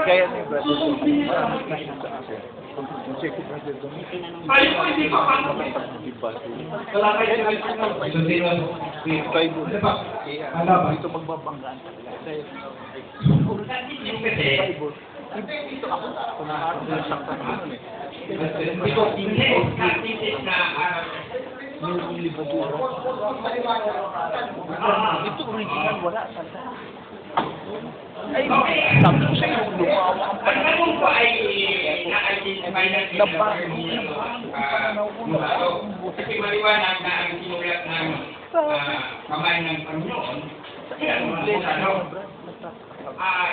Kaya ni Brother Rosa, Tayo po hindi pa paano. Wala kayo Ano ba? Ito magbabanggaan talaga. Dahil dito ako nasaktan ko nun eh. Practices na Yung libadura. Ito original, wala. Ay, sabi ko sa'yo, lumawa ang ang tanong ko ay na-identify natin kasi maliwanag na ang sinulat ng kamay ng Panginoon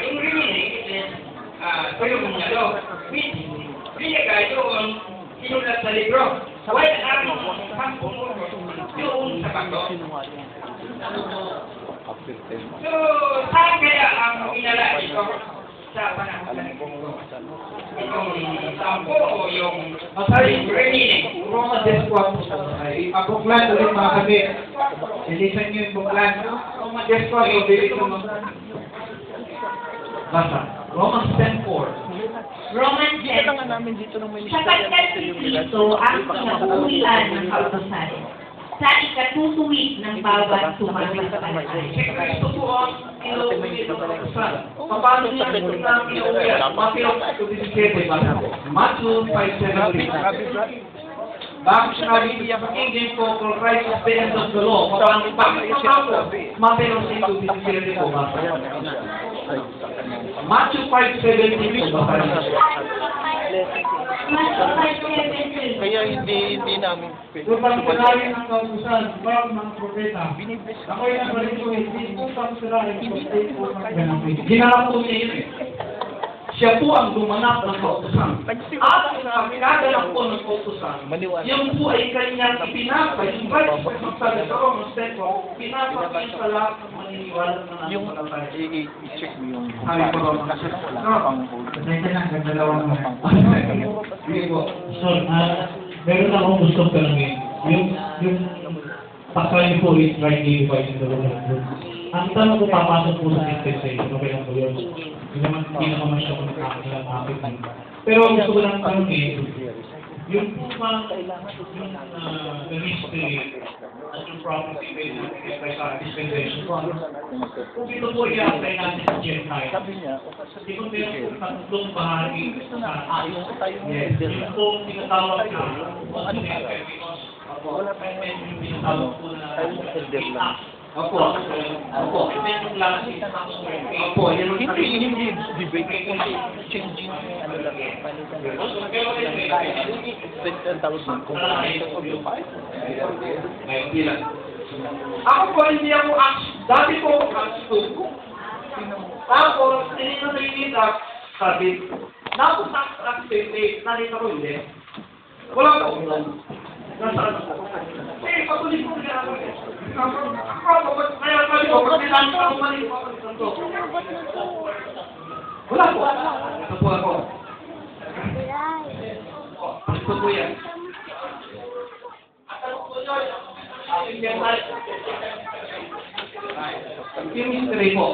yung remaining is tulong niya lo binigay yung sinulat sa libro while ang yung sa bato. So, saan kaya ang inala ito sa panahon na itong sampo o yung remaining? Roma 10:4 ay pabuklan ulit mga kapit. Bilisan niyo yung buklan. Roma 10:4, bilisan mo. Basta. Romans 10:4. Romans Kita 10. nga namin dito ng Sapagkat si Kristo ang pinag-uulan ng kautosan sa ikatutuwid ng bawat sumasampalataya. Si Kristo po ang inuulit ng kautusan. Paano niya ang inuulit? Matthew 5:17. Bakit sinabi niya sa King James po, for Christ is the end of the law. Paano Matthew 5:17 po ba? Matthew 5:17 po ba? Kaya hindi namin Kung pagkakalain ng kautusan, bawat mga propeta, binibis. ako'y nabalito, hindi po pagkakalain, hindi po pagkakalain. Ginanap po niya yun. Siya po ang gumanap ng kautusan. At sa pinagalang po ng kautusan, yung po ay kanyang ipinapay. Yung Bible sabi sa Romans 10, pinapay sa lahat ng maniniwala na Yung nanampalataya. i-check mo yung Sabi ko Romans kasi wala pang hold. Pasensya na, gandalawang naman. Hindi po. So, meron akong gusto tanongin. Yung pasal niyo po is rightly divided in the word of truth. Ang tanong ko papasok po sa dispensation, okay lang po yun. Hindi naman siya kung nakakakapit mo. Pero ang gusto ko lang tanongin, yung po ba the history at yung prophecy based on dispensation, kung ito po i-apply natin sa Gentile, Sabi niya, di ba meron po tatlong bahagi sa ayos tayo ng yes, leader yung na. po tinatawag na Ano ba? wala pa yung tinatawag po na Tayo ng elder lang. Opo. Opo. Opo. Yan ang Hindi debate kundi changing ano lang palitan. Ang tawag ng combination of the five. Ako po, hindi ako dati po ako action. Tapos, tinignan na yung itak, sabi, napunta sa activate, nakita ko hindi. Wala ko. Nasaan ako? Eh, patuloy ko na ako. Kaya sabi ko, pag nilang ako mali ko ako dito. Wala po. Ito po ako. Ito po yan. Yung history po.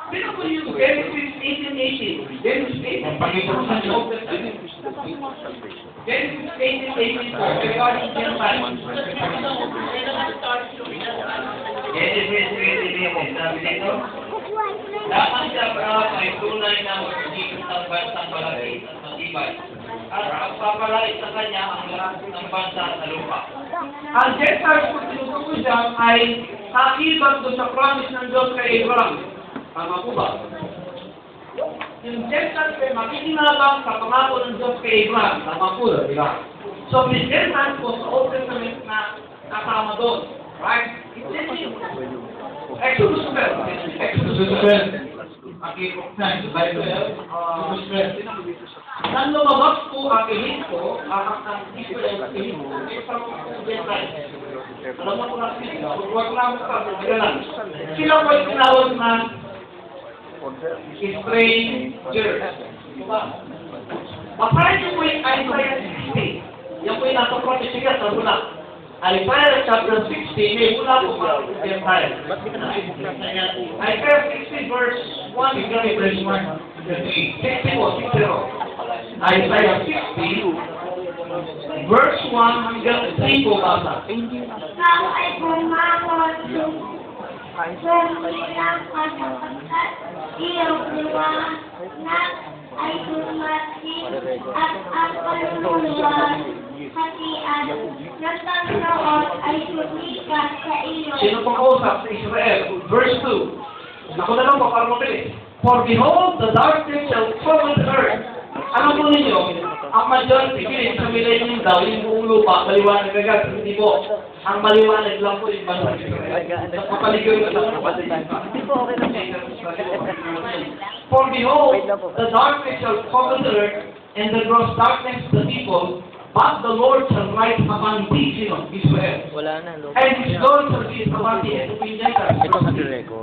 Dito po yung Genesis 18:18. Genesis 18. Pag-ipon sa Old Testament. Genesis 18:18 po. Regarding Gentiles. Genesis 20:20 sabi dito, dapat siya ay tunay na magiging ng bansang malaki at matibay at pagpapalait sa kanya ang lahat ng bansa sa lupa. Ang Gentiles po tinutukoy dyan ay kakibat doon sa promise ng Diyos kay Abraham. Tama po ba? Yung Gentiles ay makikinabang sa pangako ng Diyos kay Abraham. Tama po ba? Di ba? So, may Gentiles po sa Old Testament na kasama doon. Right? Exodus 12. Exodus 12. Okay, the Bible. Exodus 12. Nang lumabas po ang Ehipto, ang Israel sa Ehipto, isang Gentile. Alam mo po na sila, huwag lang sa sila po ay tinawag na strangers. Diba? Basahin niyo po yung Isaiah 60. Yan po yung nasa propesya sa mula. Isaiah chapter 60, may mula po mga Gentile. Isaiah 60 verse 1, hanggang verse 1. 60 po, 60. Isaiah 60, verse 1 hanggang 3 po basa. Ikaw ay bumangon sumilang ka sapagkat iyong liwanag ay dumating at ang kaluluwa hatian ng Panginoon ay sumikat sa iyo. Sino pong kausap sa Israel? Verse 2. Naku na lang po, para mabilis. For behold, the darkness shall cover the earth. Alam po ninyo, ang majority, sa millennium daw, yung buong lupa, maliwanag agad. Hindi po. Ang maliwanag lang po yung bansa. Sa kapaligoy na lang. For behold, the darkness shall cover the earth, and the gross darkness the people, but the Lord shall write upon thee, sino? Israel. And his Lord shall be upon thee, and the Gentiles.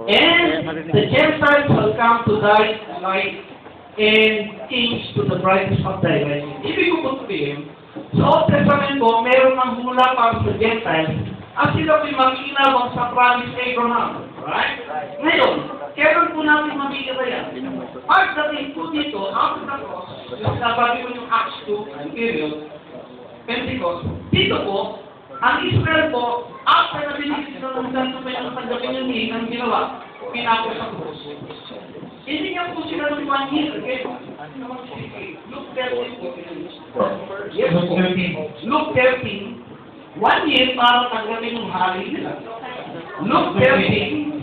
And the Gentiles shall come to thy light, and kings to the brightness of thy rising. Ibig ko po sabihin, sa Old Testament po, meron ng hula para sa Gentiles, at sila po'y makinabang sa promise Abraham. Right? Ngayon, kailan po natin makikita yan? Pagdating po dito, after the cross, yung sabi ko yung Acts 2 period, Pentecost, dito po, ang Israel po, after na binigyan sila ng Santo Pay ang tanggapin yung hingin, ang ginawa, pinako sa cross. Hindi niya po sila ng 1 year. Luke 13 po. Yes po. Luke 13, 1 year para tanggapin yung hari nila. Luke 13,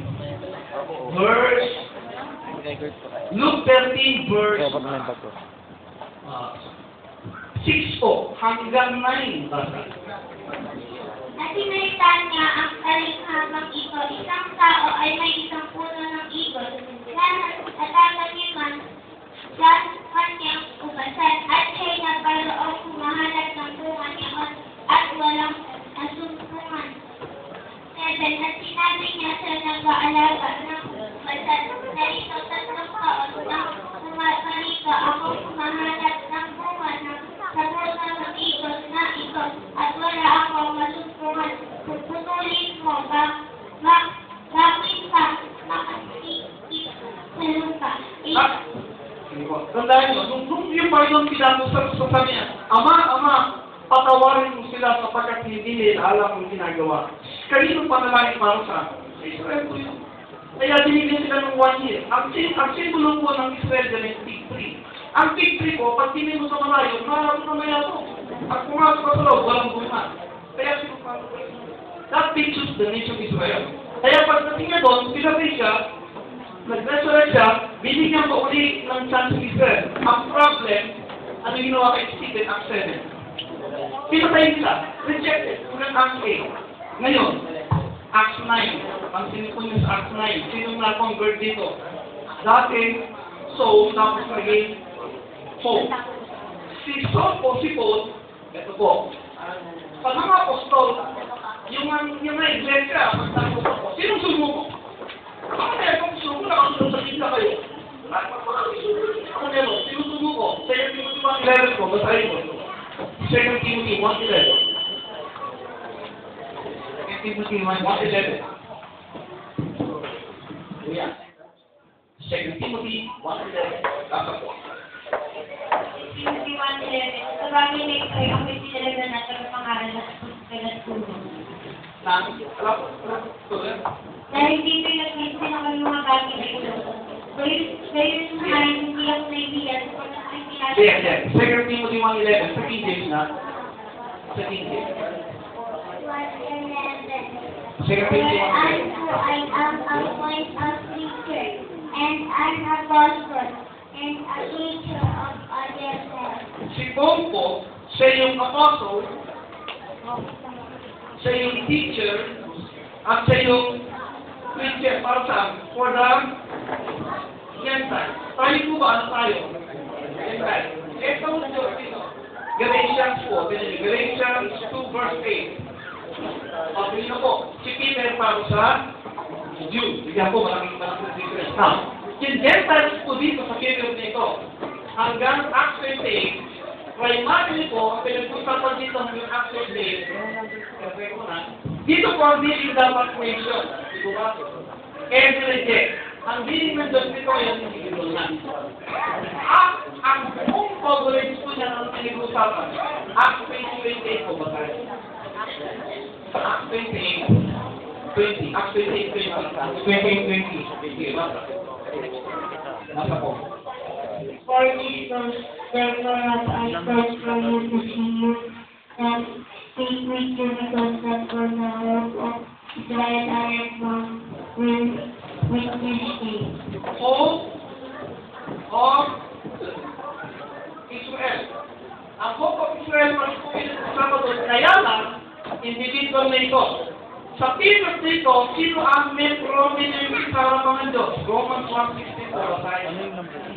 verse 6 po, hanggang 9. At sinalitan niya ang talinghagang ito, isang tao ay may isang puno ng igos, at tataniman sa kanyang ubasan, at siya'y nagkaroon kumahanap ng bunga niyon at walang nasumpungan. 7. At sinabi niya sa nag-aalaga ng ubasan, narito 3 taon nang pumaparito ako kumahanap ng bunga sa bunga ng igos na ito, at wala akong masumpungan. Puputulin mo bakit ka makasikip sa lupa. Tandaan nyo, nung yung Panginoon pinag-usap sa kanya, Ama, patawarin mo sila sapagkat hindi nila alam ang ginagawa. Kanino panalangin para sa Israel po yun. Kaya binigyan sila ng 1 year. Ang simbolo po ng Israel dyan ay fig tree. Ang fig tree po, pag tingin mo sa malayo, marami na maya po. Pag pumasok ka sa loob, walang bunga. Kaya that pictures the nation of Israel. Kaya pagdating niya doon, pinatay siya, nag-resurrect siya, binigyan ko uli ng chance of Israel. Ang problem, ano ginawa kay Stephen, Acts 7? Pinatay nila, rejected, hanggang Acts 8. Ngayon, Acts 9, ang sinipon niyo sa Acts 9, sinong na-convert dito? Dati, Saul, tapos naging Paul. Si Saul po, si Paul, ito po, pag mga apostol, yung mga iglesia, pagtanggol po, sinong sumuko? Ako na yung sumuko, nakasunod sa kita kayo. Ako na yun, sinong sumuko? 2 Timothy 1:11 po, basahin mo. 2 Timothy 1:11. 2 Timothy 1:11. Kuya. 2 Timothy 1:11. Basta po. Timothy 1:11. Sa bagay na ito ay ang may sinalaga na tagapangaral at pagkagatulong. Dahil dito nag-isip ako ng mga bagay na ito. Gayon nga, hindi ako naibigan sa pagkakaibigan. Yes. 2 Timothy 1:11. Sa King James na. Sa King James. 2 Timothy 1:11. I am a voice of preacher, and an apostle, and a teacher of other self. Si Paul po, siya yung apostle, siya yung teacher, at siya yung preacher para saan? For the Gentiles. Tayo po ba? Ano tayo? Gentiles. Ito ang Diyos dito. Galatians po. Galatians 2 verse 8. Pagpili na po. Si Peter para sa Jew. Bigyan po, malaking difference. Now, yung Gentiles po dito sa period nito, hanggang Acts 28, primarily po, ang pinag-usapan dito ng Acts 28, dito po ang dealing dapat creation. Di ba? Every reject. Ang dealing ng Diyos nito ay ang individual na. Ang buong coverage po niya ng pinag-usapan, Acts 28 po ba tayo? Acts 28, 20. Acts 28, 20. 28, 20. Nasa po. For these things, therefore have I sent for you to see you, and speak with you because that for the hope of Israel I have come will witness thee. Hope of Israel. Ang hope of Israel, mas po pinag-usama doon, kaya lang, individual na ito. Sa period nito, sino ang may prominent sa harapan ng Diyos? Romans 1:16 po tayo.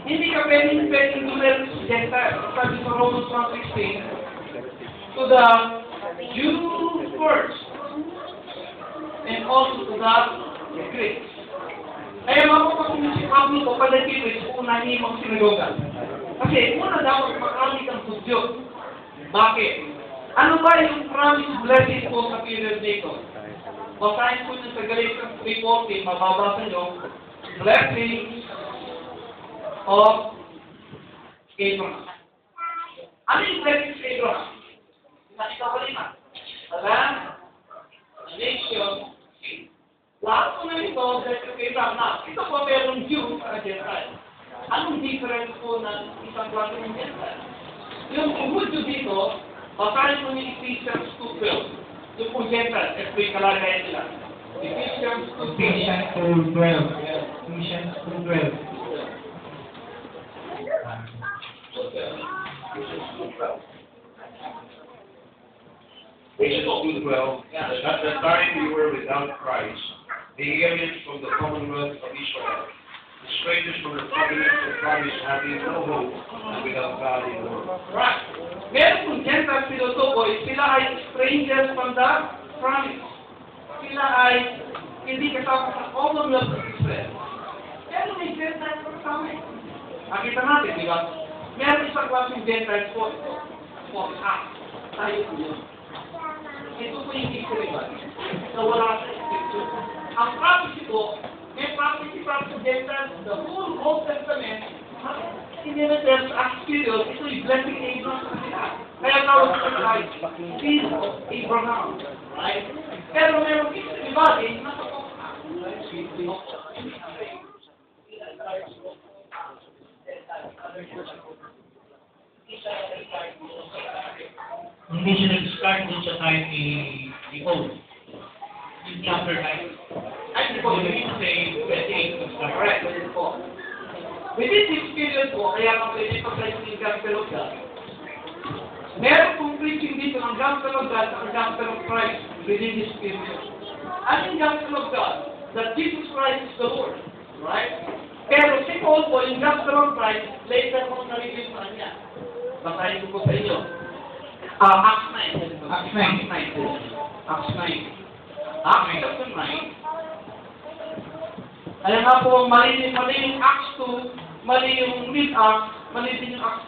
Hindi ka pwedeng dumer Gentile. Sabi sa Romans 1:16, to the Jew first, and also to the Greeks. Kaya makapag-umisip kami ko, pala Greeks, unahin mong sinagoga. Kasi una dapat makamit ang Diyos. Bakit? Ano ba yung promise blessing po sa period nito? Basahin po nyo sa Galatians 3:14, mababasa nyo, blessings of Abraham. Ano yung blessings of Abraham? Nakita ko lima. A land, a nation, lahat po na ito, blessings of Abraham. Now, ito po merong Jew at Gentile. Anong difference po ng isang klase ng Gentile? Yung Hudyo dito, basahin po ni Ephesians 2:12. Yung po Gentile, ito yung kalagayan nila. Ephesians 2:12. Ephesians 2:12. Ephesians 2:12. At the time you were without Christ, the aliens from the commonwealth of Israel, the strangers from the covenant of promise, having no hope and without God in the world. Right. Meron kung Gentile pilotokoy, sila ay strangers from the promise. Sila ay hindi kasama sa commonwealth of Israel. Pero may Gentile kasama eh. Nakita natin, di ba? Meron isang klaseng Gentile po. Tayo po yun. Ito po yung history ba? So wala sa scripture. Ang prophecy po, may prophecy from the Gentiles, the whole Old Testament, hindi na there's Acts period, ito yung blessing Abraham sa sila. Kaya tawag sa like, seed of Abraham. Right? Pero meron history ba din, nasa po. Hindi siya nag-start dun sa time ni Old. Yung chapter 9. Ay, po, You mean to say 28 nag-start. correct, pwede po. Within this period po, kaya kung pwede pa sa yung gospel of God, meron pong preaching dito ng gospel of God at gospel of Christ within this period. Ano yung gospel of God? That Jesus Christ is the Lord. Right? Pero si Paul po, yung gospel of Christ, later po na-review sa kanya. Basahin ko po sa inyo. Acts 9. Acts 9. Acts 9. Acts chapter 9. Kaya nga po, mali yung Acts 2, mali yung mid-Acts, mali din yung Acts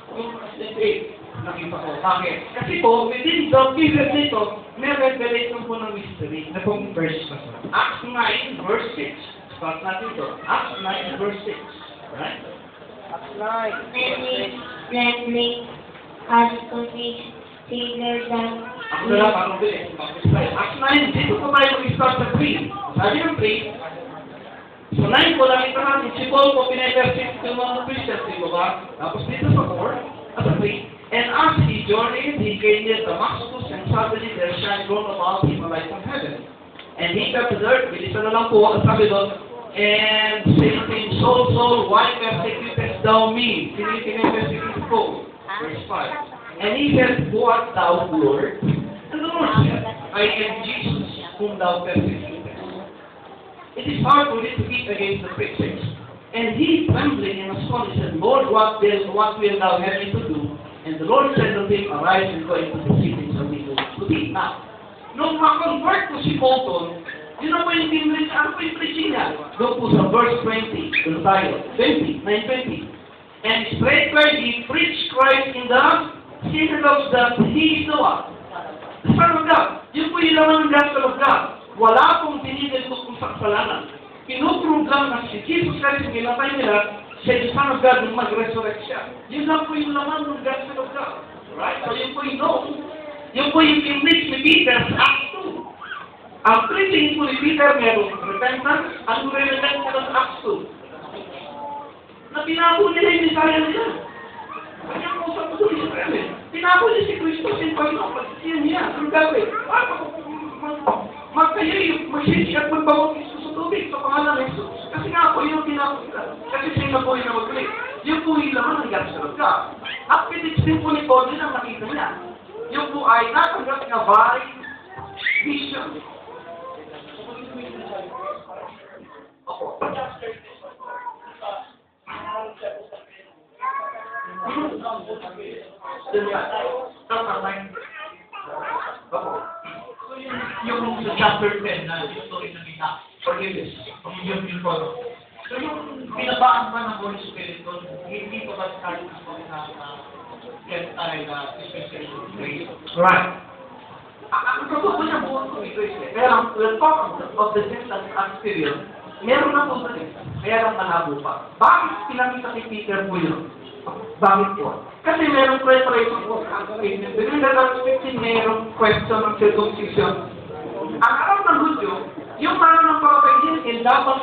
8. Nakita ko. Bakit? Kasi po, within the period nito, may revelation po ng mystery. Ano pong verse pa sa? Acts 9, verse 6. Start natin ito. Acts 9, verse 6. Right? Many friendly as to be sailor than Ako na lang, parang bilis. Acts 9, dito po tayo mag-start sa 3. Sabi ng 3, so 9 po lang ito natin, si Paul po pinag-persist yung mga Christians, di ba? Tapos dito sa 4, at sa 3, and as he journeyed, he came near Damascus, and suddenly there shined round about him a light from heaven. And he fell to the earth, bilisan na lang po, ang sabi doon, and saying to him, Saul, Saul, why persecutest thou me? Sino yung pinag-persecute ko? Verse 5. And he said, Who art thou, Lord? And the Lord said, I am Jesus whom thou persecutest. It is hard for it to eat against the preachers. And he, trembling and astonished, said, Lord, what will thou have me to do? And the Lord said to him, Arise and go into the city so we will to thee. Now, nung ma-convert ko si Bolton, yun na po yung pinrich, ano po yung preaching niya? Doon po sa verse 20, doon tayo, 20, 9:20. And straightway he preached Christ in the synagogues that he is the what? The Son of God. Yun po yung laman ng gospel of God. Wala pong tinigil ko kung sa kasalanan. Pinuprove lang na si Jesus Christ yung ginatay nila, siya yung Son of God nung mag-resurrect siya. Yun lang po yung laman ng gospel of God. Right? So yun po yung known. Yun po yung pinrich ni Peter sa Acts 2. Ang preaching po ni Peter meron repentance, ang re-repent nila sa Acts 2. Na pinako nila yung Messiah nila. Kanya mo sa puso ni Israel eh. Pinako niya si Kristo sa Panginoon. Pagkisiyan niya. Ang gawin. Magkayo, magsisikat magbawang Kristo sa tubig sa pangalan ng Jesus. Kasi nga po yun ang pinako nila. Kasi siya na po yung nag-click. Yun po yung laman ng gospel of God. At pinitch din po ni Paul din ang nakita niya. Yun po ay natanggap niya by vision. Ako. Yung sa chapter 10 na story na kita, forgiveness, yung follow. So yung binabaan pa ng Holy Spirit doon, hindi pa ba start na get tayo na especially grace? Right. Ang totoo niya buong ko ito eh. Pero the talk of the distance experience, meron na po rin. Kaya lang malabo pa. Bakit pinakita ni Peter po yun? Bakit po? Kasi merong preparation po. Within the last 15, merong question ng circumcision. Ang araw ng Hudyo, yung araw ng Parapagin, dapat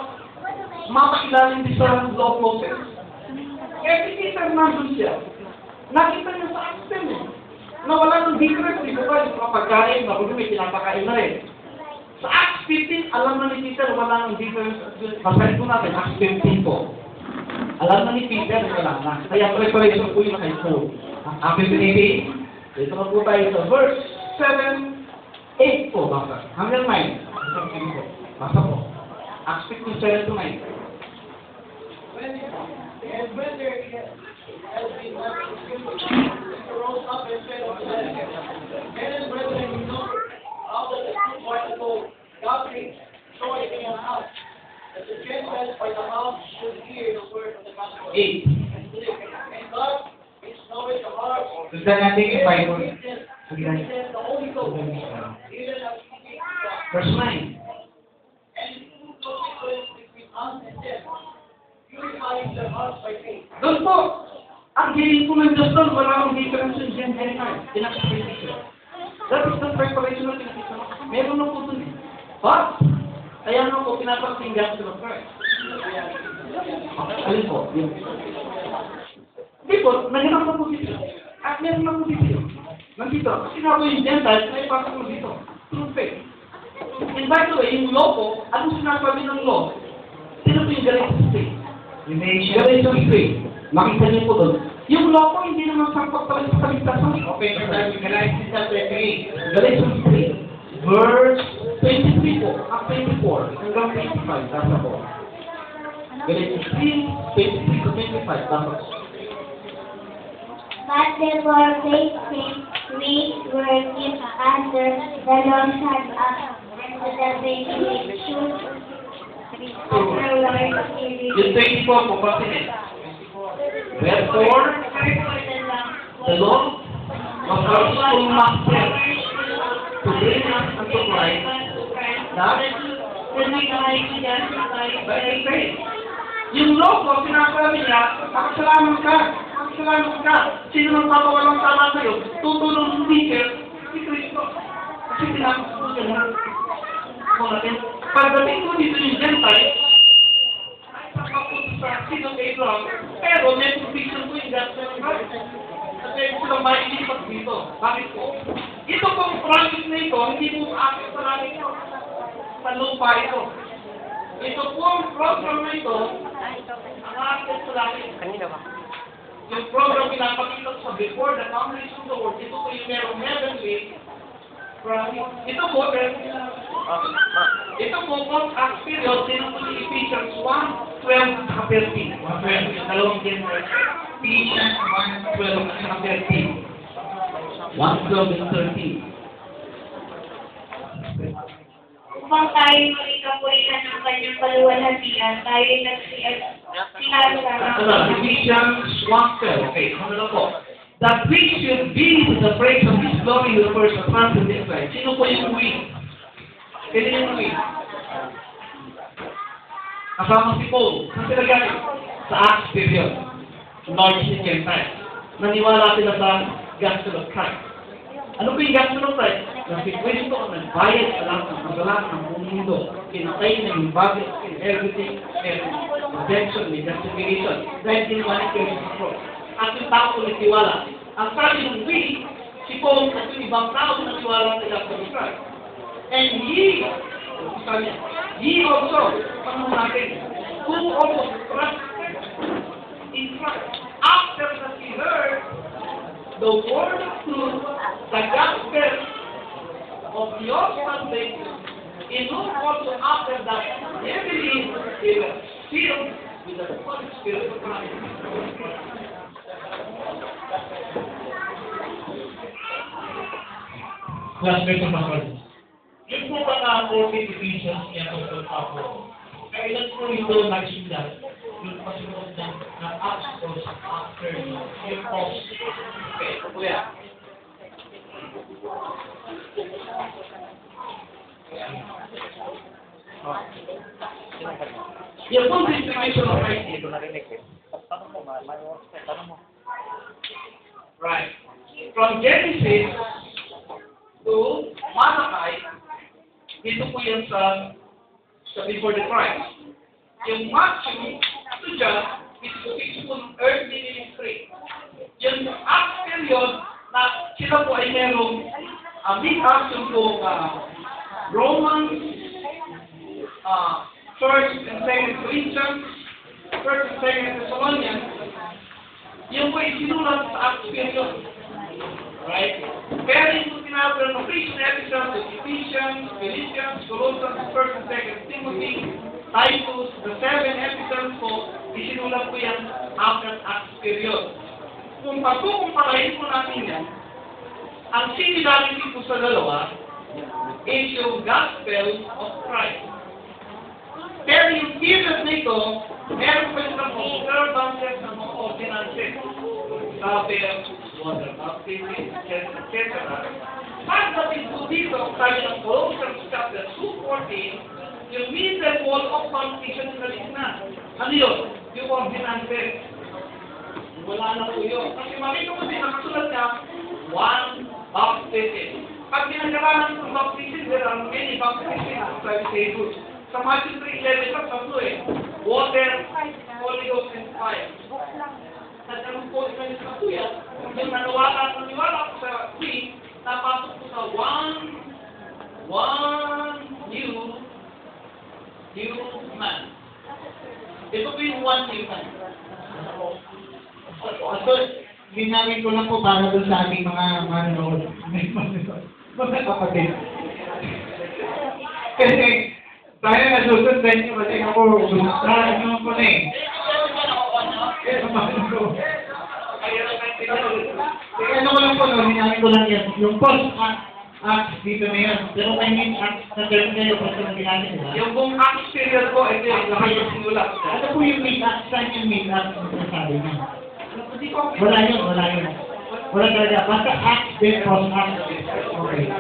mapailalim din sa law of Moses. Kaya si Peter nandun siya. Nakita niya sa action eh. Na wala ng difference, di ba yung mga pagkain, mabuti may pinapakain na rin. Sa Acts 15, alam na ni Peter, wala ng difference. Basahin po natin, Acts 15 po. Alam na ni Peter, wala na. Kaya preparation po yung kay Paul. Ang 15, dito na po tayo sa verse 7, 8 po, basa. Hanggang 9. Basa po. Acts 15, 7 to 9. And when there has been rose up and said unto them, Men and brethren, you know how that the two particle doctrine showing in your house, that the Gentiles by the house should hear the word of the gospel. 8. And God is knowing the heart of Sundan natin yung Bible. the Holy Ghost, even as we speak to God. Verse 9. And who goes between us and them, purifying their hearts by faith. Doon po, ang hiling po ng Diyos doon, wala akong difference in Gentile. Pinaka-preparation. That is the preparation na pinakita mo. Meron na po doon eh. But, kaya naman po, pinapakinggan sa Christ. Alin po? Yun. Hindi po, nahirap na po dito. At meron na po dito. Nandito. Kasi nga po yung Gentile, na ipasok mo dito. Through faith. And by the way, yung law po, anong sinasabi ng law? Sino po yung Galatians 3? Galatians 3. Makita niyo po doon. Yung law po, hindi naman sangkot talaga sa kaligtasan. Okay, so Galatians chapter 3. Galatians 3. Verse 23 po. At 24. Hanggang 25. Tasa po. Galatians 3, 23 to 25. Tasa po. But before faith came, we were given under the Lord had us, and the faith should our Lord Yung 24 po, bakit? Therefore, the Lord was our schoolmaster to bring us unto Christ, that by faith. Yung law po, sinasabi niya, makasalanan ka. Makasalanan ka. Sino nang papawalang tama sa'yo? Tutulong ng teacher, si Kristo. Kasi pinapasok siya na. Pagdating mo dito yung Gentile, ay pagpapunta sa sinong Abraham, pero may provision po yung gospel ng Christ. Kasi sila mailipat dito. Bakit po? Ito pong promise na ito, hindi po akin sa langit ito. Sa lupa ito. Ito po ang program na ito, ang akin sa langit. Kanina ba? Yung program pinapakita sa before the foundation of the world, ito po yung merong heavenly Ito po, post-Acts period, tinutulong ni Ephesians 1:12 at 13. 1:12, dalawang general. Ephesians 1:12 at 13. 1:12 and 13. Upang tayo magkapulitan ng kanyang kaluwalhatian, tayo nagsinasara. Ephesians 1:12. Okay, ano na po? That we should be to the praise of His glory the first apart from this Christ. Sino po yung we? Sino yung we? Kasama si Paul. Saan sila galing? Sa Acts period. Large in Gentiles. Naniwala sila sa gospel of Christ. Ano po yung gospel of Christ? Na si Cristo ang nagbayad sa lahat ng kasalanan ng buong mundo. Kinatay na yung bagay in everything, redemption, may justification. Dahil ginawa ni Cristo sa cross. At yung tao ko nagtiwala. Ang sabi ng we, si Paul at yung ibang tao nagtiwala sa gospel of Christ. And ye also, paano natin, who also trusted in Christ. After that he heard the word of truth, the gospel of your salvation, in whom also after that they believed, they were filled with the Holy Spirit of Christ. Classmate ng mga yung po ba na 14 Ephesians niya po sa Pablo, kailan po ito nagsulat yung pasunod ng Acts after yung post. Okay, kuya. Yung full distribution of Christ dito. Right. From Genesis to Malachi, dito po yan sa before the Christ. Yung Matthew to John, it speaks on earthly ministry. Yung Acts period, na sila po ay merong big action po Romans, 1st and 2nd Corinthians, 1st and 2nd Thessalonians, yung po ay sinulat sa Acts period. Right? Pero yung tinawag ng Christian epistles, Ephesians, Philippians, Colossians, 1st and 2nd Timothy, Titus, the 7 epistles po, isinulat po yan after Acts period. Kung pagkukumparahin po natin yan, ang similarity po sa dalawa is yung gospel of Christ. Pero yung period nito, meron pa yung observances ng mga ordinances. Sabi, water baptism, etc. Pagdating po dito, sabi ng Colossians chapter 2:14, yung middle wall of foundation sa na. Ano yun? Yung ordinances. Wala na po yun. Kasi makita mo din, nakasulat niya, one baptism. Pag ginagaranan ng baptism, there are many baptisms sa Bible. Sa Matthew 3:11, tatlo water, Holy Ghost, and fire. At anong po sa kuya, yung naniwala ko sa we, napasok ko sa one new man. Ito po yung one new man. So, ginamit ko lang po para doon sa ating mga manonood. Mga kapatid. Kasi, tayo nasusundan niyo kasi ako, gustahan niyo po na eh. Ano ko lang po, hinangin ko lang yan. Yung post-Acts dito na yan. Pero I mean, Acts na term kayo, kasi nang ginamit nila. Yung buong Acts period po, ito yung nakayasinulat. Ano po yung meet-Acts? Saan yung meet-Acts na sabi niya? Wala yun. Wala talaga. Basta Acts din, post-Acts. Okay.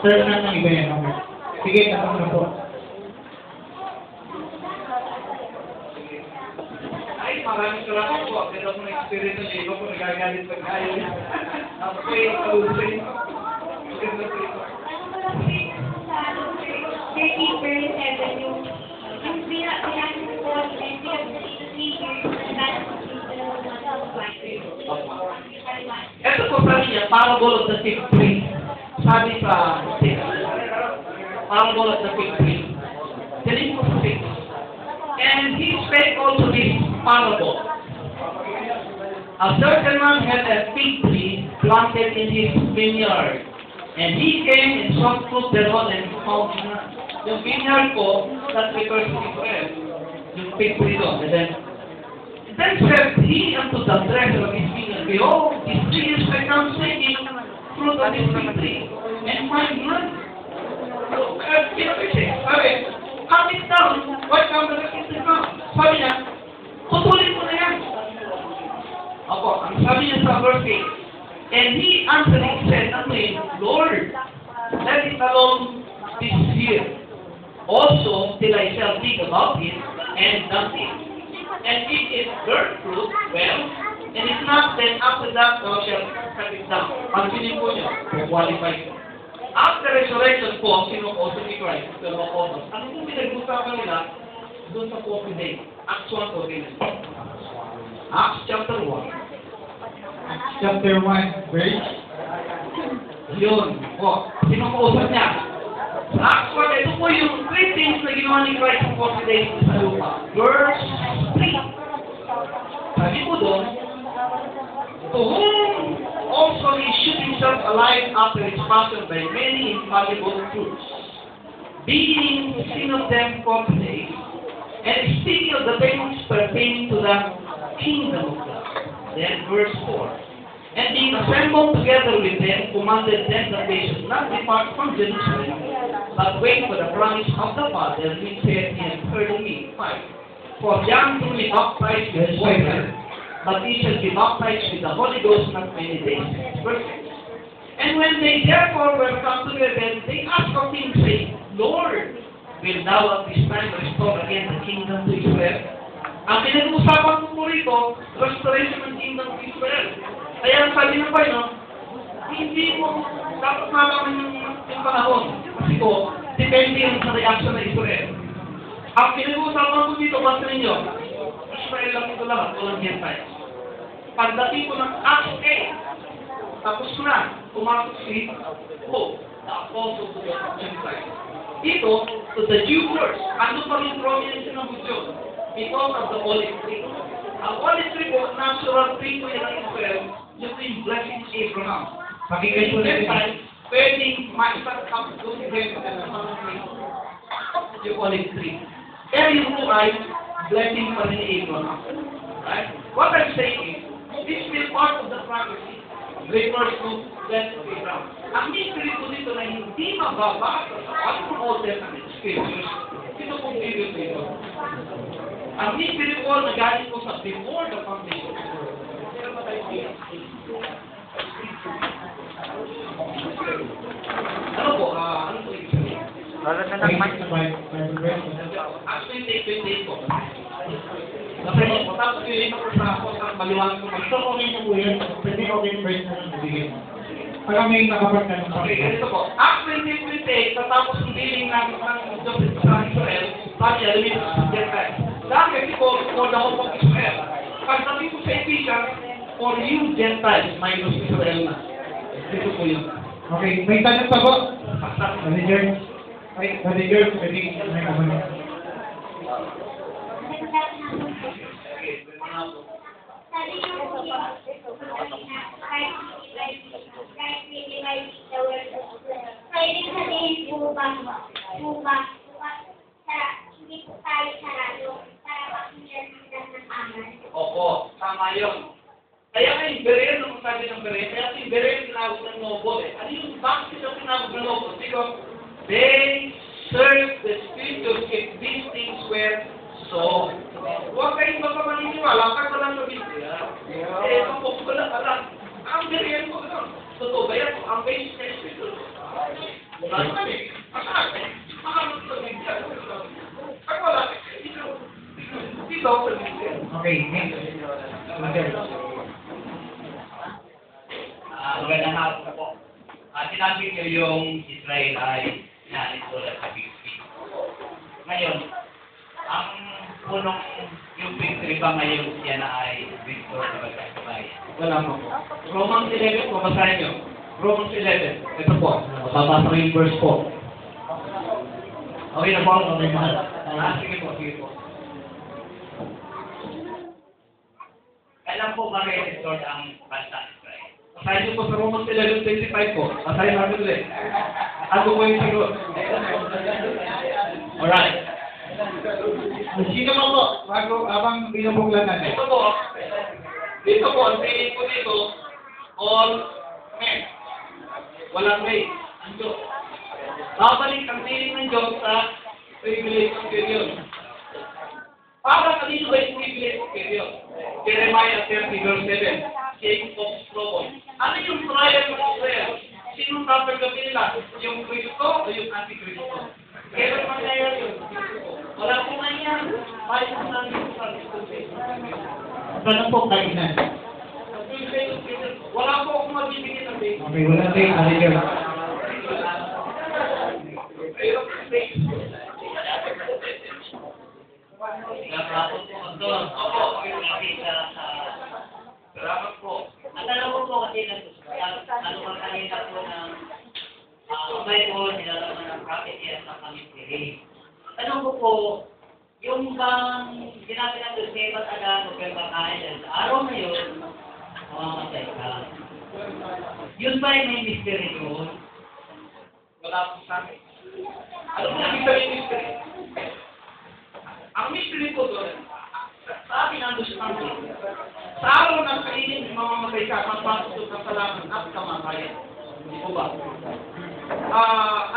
Term na ng iba yan. Okay. Sige, tapos na po. Ay, maraming salamat po. Pero kung experience na iba po, nagagalit pag ayaw niya. Ako po yung kalusin. Maganda po ito. Ito po sabi niya, parable of the fig tree. Sabi sa parable of the fig tree. Dinig po sa fig. And he spake also this parable. A certain man had a fig tree planted in his vineyard, And he came and sought fruit thereon and found none. Yung vineyard ko, that refers to Israel. Yung fig tree doon. And then said he unto the dresser of his vineyard, behold, this tree is right now taking fruit of this fig tree, and find none. So, sabi, cut it down, why come the rest is down? Sabi niya, putulin mo na yan. Opo, ang sabi niya sa verse 8, and he answering said unto him, Lord, let it alone this year, also till I shall think about it, and done it. And if it bear fruit, well, and if not, then after that thou shalt cut it down. Pansinin po niyo, qualify ko. After resurrection po, sinukoso ni Christ, pero makoso. Ano yung pinag-usapan nila doon sa 40 days? Acts 1 o Acts chapter 1. Chapter 1, verse. Yun. O, sinukoso niya. Sa Acts 1, ito po yung 3 things na ginawa ni Christ sa 40 days sa lupa. Verse 3. Sabi po doon, to whom also he shewed himself alive after his passion by many infallible proofs, being seen of them 40 days, and speaking of the things pertaining to the kingdom of God. Then verse 4. And being assembled together with them, commanded them that they should not depart from Jerusalem, but wait for the promise of the Father, which said, He hath heard of me. 5. For John truly baptized with water, but he shall be baptized with the Holy Ghost not many days. Verse 6. And when they therefore were come together, they asked of him, saying, Lord, will thou at this time restore again the kingdom to Israel? Ang pinag-uusapan po rito, restoration ng kingdom to Israel. Kaya ang sabi ng Panginoon, hindi mo dapat malaman yung panahon. Kasi po, depende yun sa reaction ng Israel. Ang pinag-uusapan po dito, basta ninyo, Israel lang ito lahat, walang Gentiles. Pagdating ko ng Acts 8, tapos na, pumasok si Paul, the apostle to the Gentiles. Dito, to the Jew first, ano pa rin prominence ng Hudyo? Because of the olive tree. Ang olive tree po, natural tree po yan ng Israel, yung yung blessing Abraham. Pakinggan po natin. Gentiles, pwedeng ma-start doon si yung olive tree. Kaya yung po ay blessing pa rin ni Abraham. Right? What I'm saying is, this is still part of the prophecy. Refers to blessing of Abraham. Ang mystery po dito na hindi mababasa sa other Old Testament scriptures, ito pong period dito. Ang mystery po na galing po sa before the foundation. Ano po? Ano po ibig sabihin? Actually, take 28 po. Kasi po, tapos yung ito po sa ako sa maliwanag ko. So, okay na po yun. Pwede okay yung verse na nabigay. Pag may nakapag na ng Okay, ganito po. Actually, take 28, tatapos yung dealing namin ng Joseph sa Israel, sabi niya, lumipas sa Gentiles. Dahil kasi po, for the hope of Israel. Pag sabi ko sa Ephesians, for you Gentiles, minus Israel na. Ito po yun. Okay, may tanong pa po? Manager? Ay, manager, pwede may kamanong. Sabi niyo po pwede sabihin po ba, hindi po tayo sarado para makinggan sila ng amal. Opo, tama yun. Kaya nga yung Berean, nung sabi ng Berean, kaya yung Berean tinawag ng noble eh. Ano yung bakit yung tinawag ng noble? Because they serve the scriptures if these things were so. Huwag kayong magpapaniniwala, kag walang Biblia. Eh, kapag wala ka lang. Ang Berean po, ano? Totoo ba yan? Ang basic na scriptures. Wala kami. Makamot sa Biblia. Kag wala ka. Dito ako sa Biblia. Okay, next. Manager. Magandang hapon po. Sinabi niyo yung Israel ay na-install sa Big Tree. Ngayon, ang punong yung Big Tree ba ngayon siya na ay Victor sa Bagay? Wala po. Romans 11 po, basahin nyo. Romans 11. Ito po. Babasa ko yung verse po. Okay na po? Okay na. Sige po, sige po. Kailan po ba re-restore ang bansa Israel? Basahin niyo po sa Romans 11:25 po. Basahin natin ulit. Ano po yung sagot? Alright. Sino ba po? Bago, abang binubuglan natin. Dito po, ang feeling ko dito, all men. Walang race. Ang Diyos. Babalik ang feeling ng Diyos sa tribulation period. Para kanino ba yung tribulation period? Jeremiah 30:7. King of trouble. Ano yung trial ng Israel? Sinong tatanggapin nila? Yung Kristo o yung Antikristo? Kailan mangyayari yun? Wala pong nangyayari. Bayan mo lang yung Tanong po kainan. wala po akong mabibigyan ng base. Okay, wala tayo. Haligaw. Nagkakapon po ang doon. Opo, nakita sa... Salamat po. Ang tanong ko po kasi ano ba kanina po ng Bible, nilalaman ng prophet yan sa kamisteri. Tanong ko po, yung bang sinabi ng Diyos na iba't agad o pagkakain sa araw na yun, mamamatay ka. Yun ba yung may mystery doon? Wala po sa amin. Ano po yung mystery? Ang mystery po doon, sabi ng Diyos natin, sa araw ng kainin, mamamatay ka, magpapasok ng salamat at kamatayan. Hindi po ba?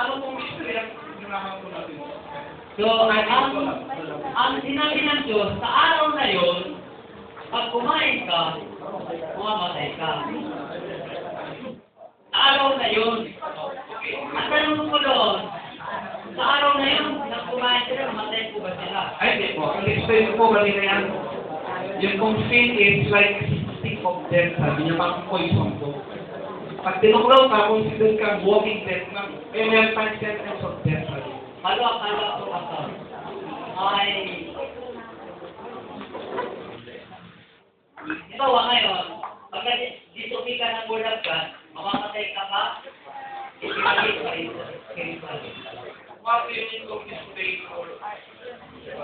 Ano pong mystery ang ginahan ko natin? So, ang sinabi ng Diyos, sa araw na yun, pag kumain ka, mamamatay ka. Sa araw na yun. Ang tanong ko doon, sa araw na yun, nang kumain sila, mamatay po ba sila? Ay, hindi po. Ang explain po kanina yan. Yung kung sin is like stick of death, sabi niya, parang poison po. Pag tinuklaw ka, consider ka walking death na may time sentence of death. Sabi. Akala ko ako. Ay... Di ba ngayon, pagka dito ka ng bulab ka, mamamatay ka pa, ipinalik pa rin. What do you mean of this day?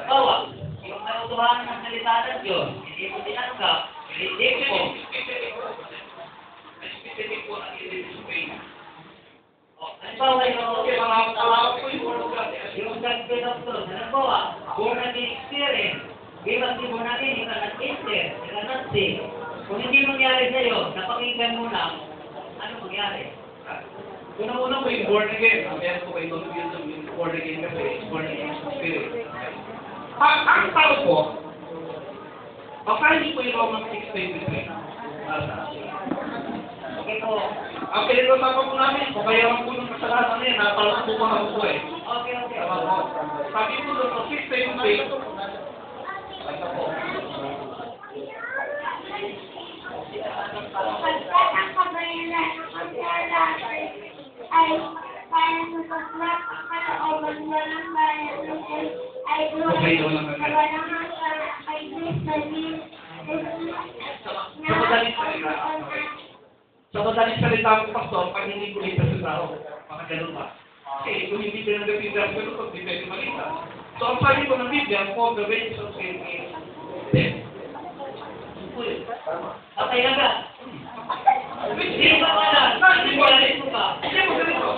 Bawa, yung natutuhanan ng salita ng Diyos, hindi mo tinanggap, hindi mo. Specific po ang i-display. Halimbawa, yung sabi ng Diyos, halimbawa, born again experience, give us the born again, you cannot enter, you cannot see. Kung hindi mangyari sa'yo, napakinggan mo lang, ano mangyari? Una-una po yung born again. Meron po kayo confusion yung born again kasi born again sa spirit. Ang tao po, baka hindi po yung Romans 6:23. Okay po. Ang pinag-usapan po namin, pabayaran po ng kasalanan na yan, napalak po mga po eh. Okay. Sabi po doon, sa 6:23, ito po. Pagkat ang kabayaran ng kasalanan ay parang nagpaplat ang kalooban walang bayan ng Diyos ay doon sa walang hanggan kay Diyos na din Sa madaling salita ko, Pastor, pag hindi ko ligtas sa tao, baka ganun ba? Kasi kung hindi pinagating sa ganun, kung hindi pwede malita. So, ang sabi ko ng Biblia, for the wages of sin is death. Okay na ba? Hindi ba pala? Hindi mo ganito.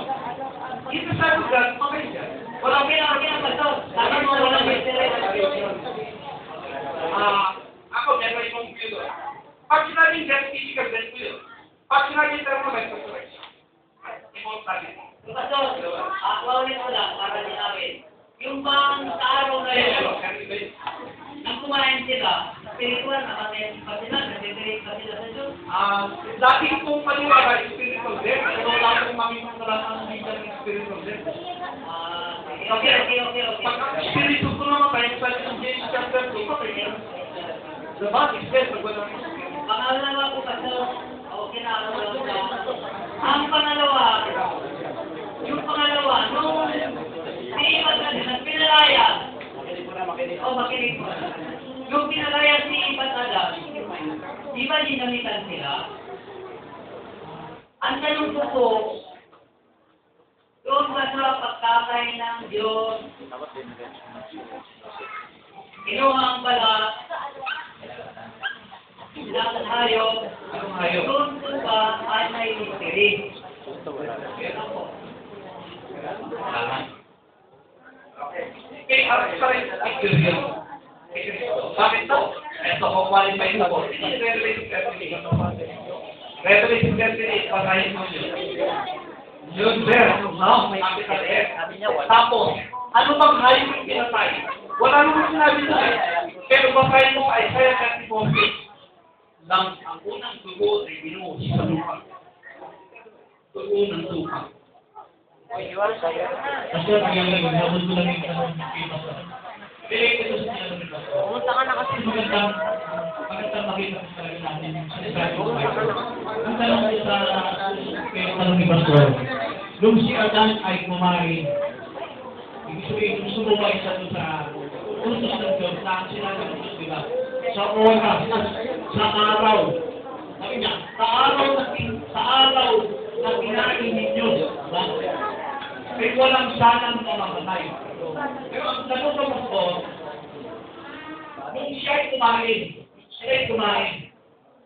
Ito sa lugar, okay siya. Wala pinapagto. Sabi mo walang mystery. Ako, meron yung computer. Pag sinabing death, physical death ko yun. Pag sinabing terminal, resurrection. Immortality. Pastor, ulit ko lang para dinawin. Yung bang sa araw na yun, nang kumain sila, spiritual, nakatayin pa sila, nagsipirit pa sila sa Diyos. Dati kong paniwala, spiritual death, pero wala akong makikita ng bigyan ng spiritual death. Okay. Pag ang spiritual ko naman tayo, sa James chapter 2, the body is dead, wala ng spirit. Pangalawa ko Pastor, okay na ako lang. Ang pangalawa, yung pangalawa, nung iiwan na din, pinalaya. Makinig po. Yung pinalaya si Ibat Adam, di ba dinamitan sila? Ang tanong ko po, yung ba sa pagkakay ng Diyos, kinuha ang balat, ng hayop, Anong hayop? Doon po ba ay may mystery? Yan po. Okay, sorry, curious. Bakit to? Ito ko, qualify na po. Revelation 38. Revelation 38, patayin mo yun. Yun, sir. No, may tapos, ano bang hayop yung pinatay? Wala naman sinabi na eh. Pero basahin mo sa Isaiah 34:6 lang, ang unang dugo ay binuhos sa lupa. Dugo ng lupa. Kasi nabot ko lang yung tanong kay Pastor. Related to sa sinabi ni Pastor. Pumunta ka na kasi. Magandang makita ko talaga natin yung sinasabi ko. Ang tanong ko sa tanong ni Pastor, nung si Adan ay kumain, ibig sabihin, kung sumubay siya doon sa utos ng Diyos, na ang sinabi ng Diyos, diba? Sa oras, sa araw. Sabi niya, sa araw na kinain ninyo, ay walang sanang namamatay. Pero ang tanong ng Pastor, nung siya'y kumain,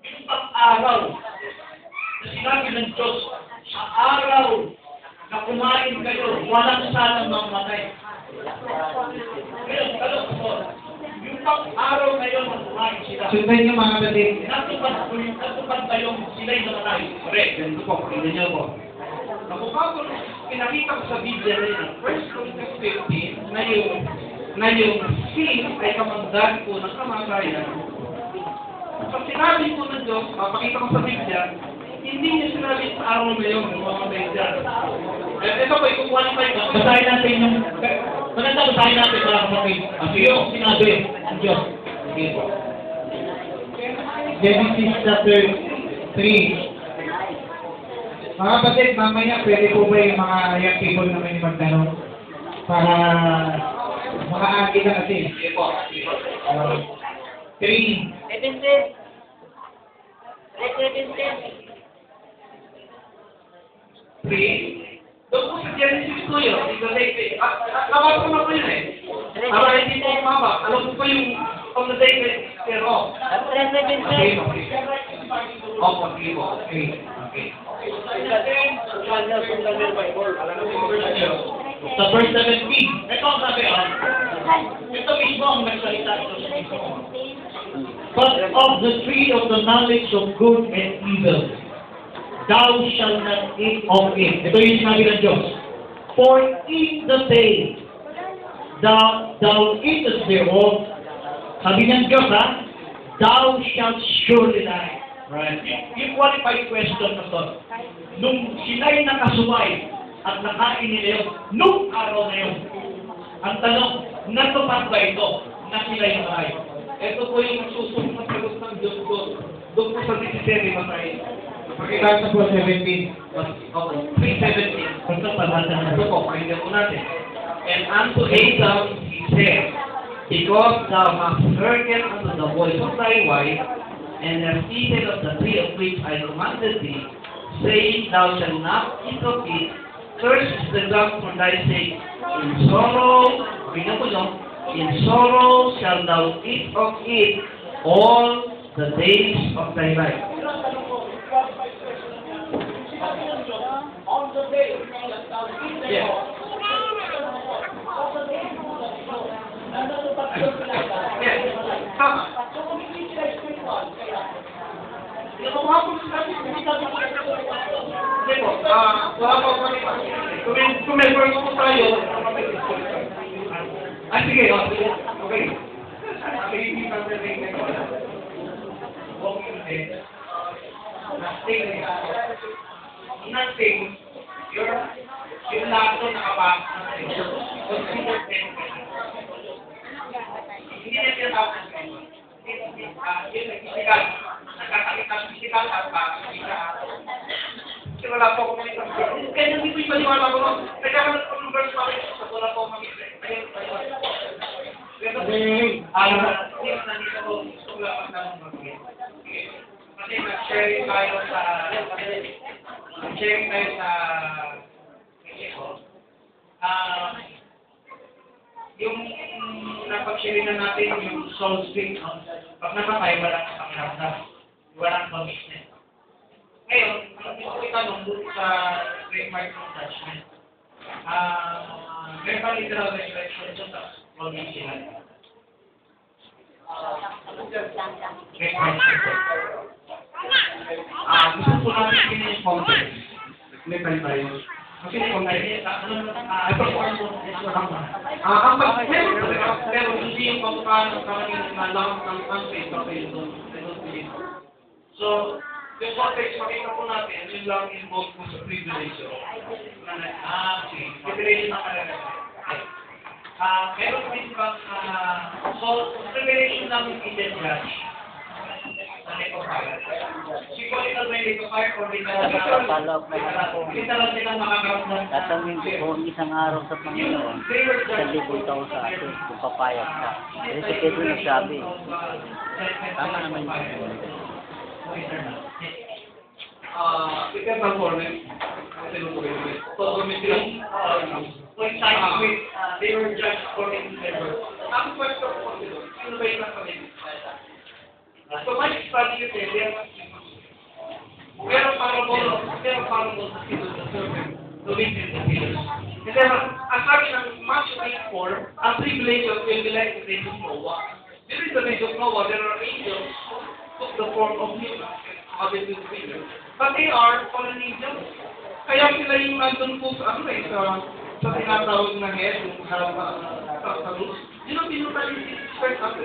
yung pang-araw na sinabi ng Diyos, sa araw na kumain kayo, walang sanang mamamatay. Pero ang tanong ng Pastor, yung pang-araw na yun na kumain sila, Sundan niyo mga kapatid. natupad ba yung sila'y namatay? Correct, ganito po, pakinggan niyo po. Nakuha ko, pinakita ko sa Biblia rin, 1 Corinthians 15, na yung sin ay kamanggan po ng kamatayan. Pag sinabi po ng Diyos, mapakita ko sa Biblia, hindi niya sinabi sa araw na yun, mamatay dyan. Ito po, i-qualify ko. Basahin natin yung... Maganda basahin natin para kapatid. Yung sinabi ng Diyos. Sige po. Genesis chapter 3. Mga kapatid, mamaya pwede po ba yung mga young people naman yung magtanong? Para makaagi na kasi. Sige po. 3. Vincent. Doon po sa Genesis ko yun, nawag ko na po yun eh. Para hindi po umaba. Alam ko po yung on the day with Pero. Okay, okay. Opo, sige po. Okay. Sa verse 17. Ito ang sabi, ito mismo ang nagsalita ito sa mismo. But of the tree of the knowledge of good and evil, thou shalt not eat of it. Ito yung sinabi ng Diyos. For in the day thou eatest thereof, sabi ng Diyos thou shalt surely die. Right. Yung qualified question na to, nung sila'y nakasuway at nakain nila yun, nung araw na yun, ang tanong, natupad ba ito na sila'y nakain? Ito po yung susunod na sagot ng Diyos ko. Doon po sa 17, masay. Pakita sa po 17. Okay, 3:17. Basta palata na. Ito po, pakinggan po natin. And unto Adam he said, because thou hast hearkened unto the voice of thy wife, and hast eaten of the tree of which I commanded thee, saying, thou shalt not eat of it, cursed is the ground for thy sake. In sorrow, in sorrow shalt thou eat of it all the days of thy life. Yes. Yes. Tama. Hindi po, wala po ako nito. Kung may verse po tayo, sige, sige. Okay. Nothing, yung lahat doon nakapasok. Consider them. Hindi na tinatawag ng friend. Yun, nag-isigal. Nagkakakita ng isigal at kasi wala po akong makita. Kaya hindi ko yung maliwala ko nun. Nagkakalat ko ng verse pa rin. Wala po akong makita. Ayun, maliwala. Nandito ko, gusto ko lang magtanong mag-get. Kasi nag-sharing tayo sa yung napag-sharing na natin yung soul stream, pag napatay, walang pakiramdam, walang commitment. ako itanong dun sa trademark ng judgment. Verbal literal resurrection dun sa provincial. Gusto po natin yung context. May tayo. Kasi kung pero hindi yung pagkakano kami na lang ng unfaith na kayo doon. So, yung context makita po natin, yun lang involved po sa privilege. Privilege na kalala. Meron din bang, so, privilege namin Eden Judge. Sa Lake of Fire. Si Political may Lake of Fire or literal silang makakarap ng Tatanungin ko kung isang araw sa Panginoon, isang libong taon sa atin, kung papayag ka. Kasi si Pedro nagsabi, tama naman yun. Because ng foreign, they were judged according to their works. ang question ko sino ba yung nasa so my study is pero parable sa sino sa servant, the witness the pillars. And then, ang sabi ng Matthew 8:4, ang tribulation will be like the days of Noah. During the days of Noah, there are angels who took the form of humans and habit with figures. But they are fallen angels. Kaya sila yung nandun po sa sa tinatawag na head, yung sa roots. Yun ang pinutali si Spirit after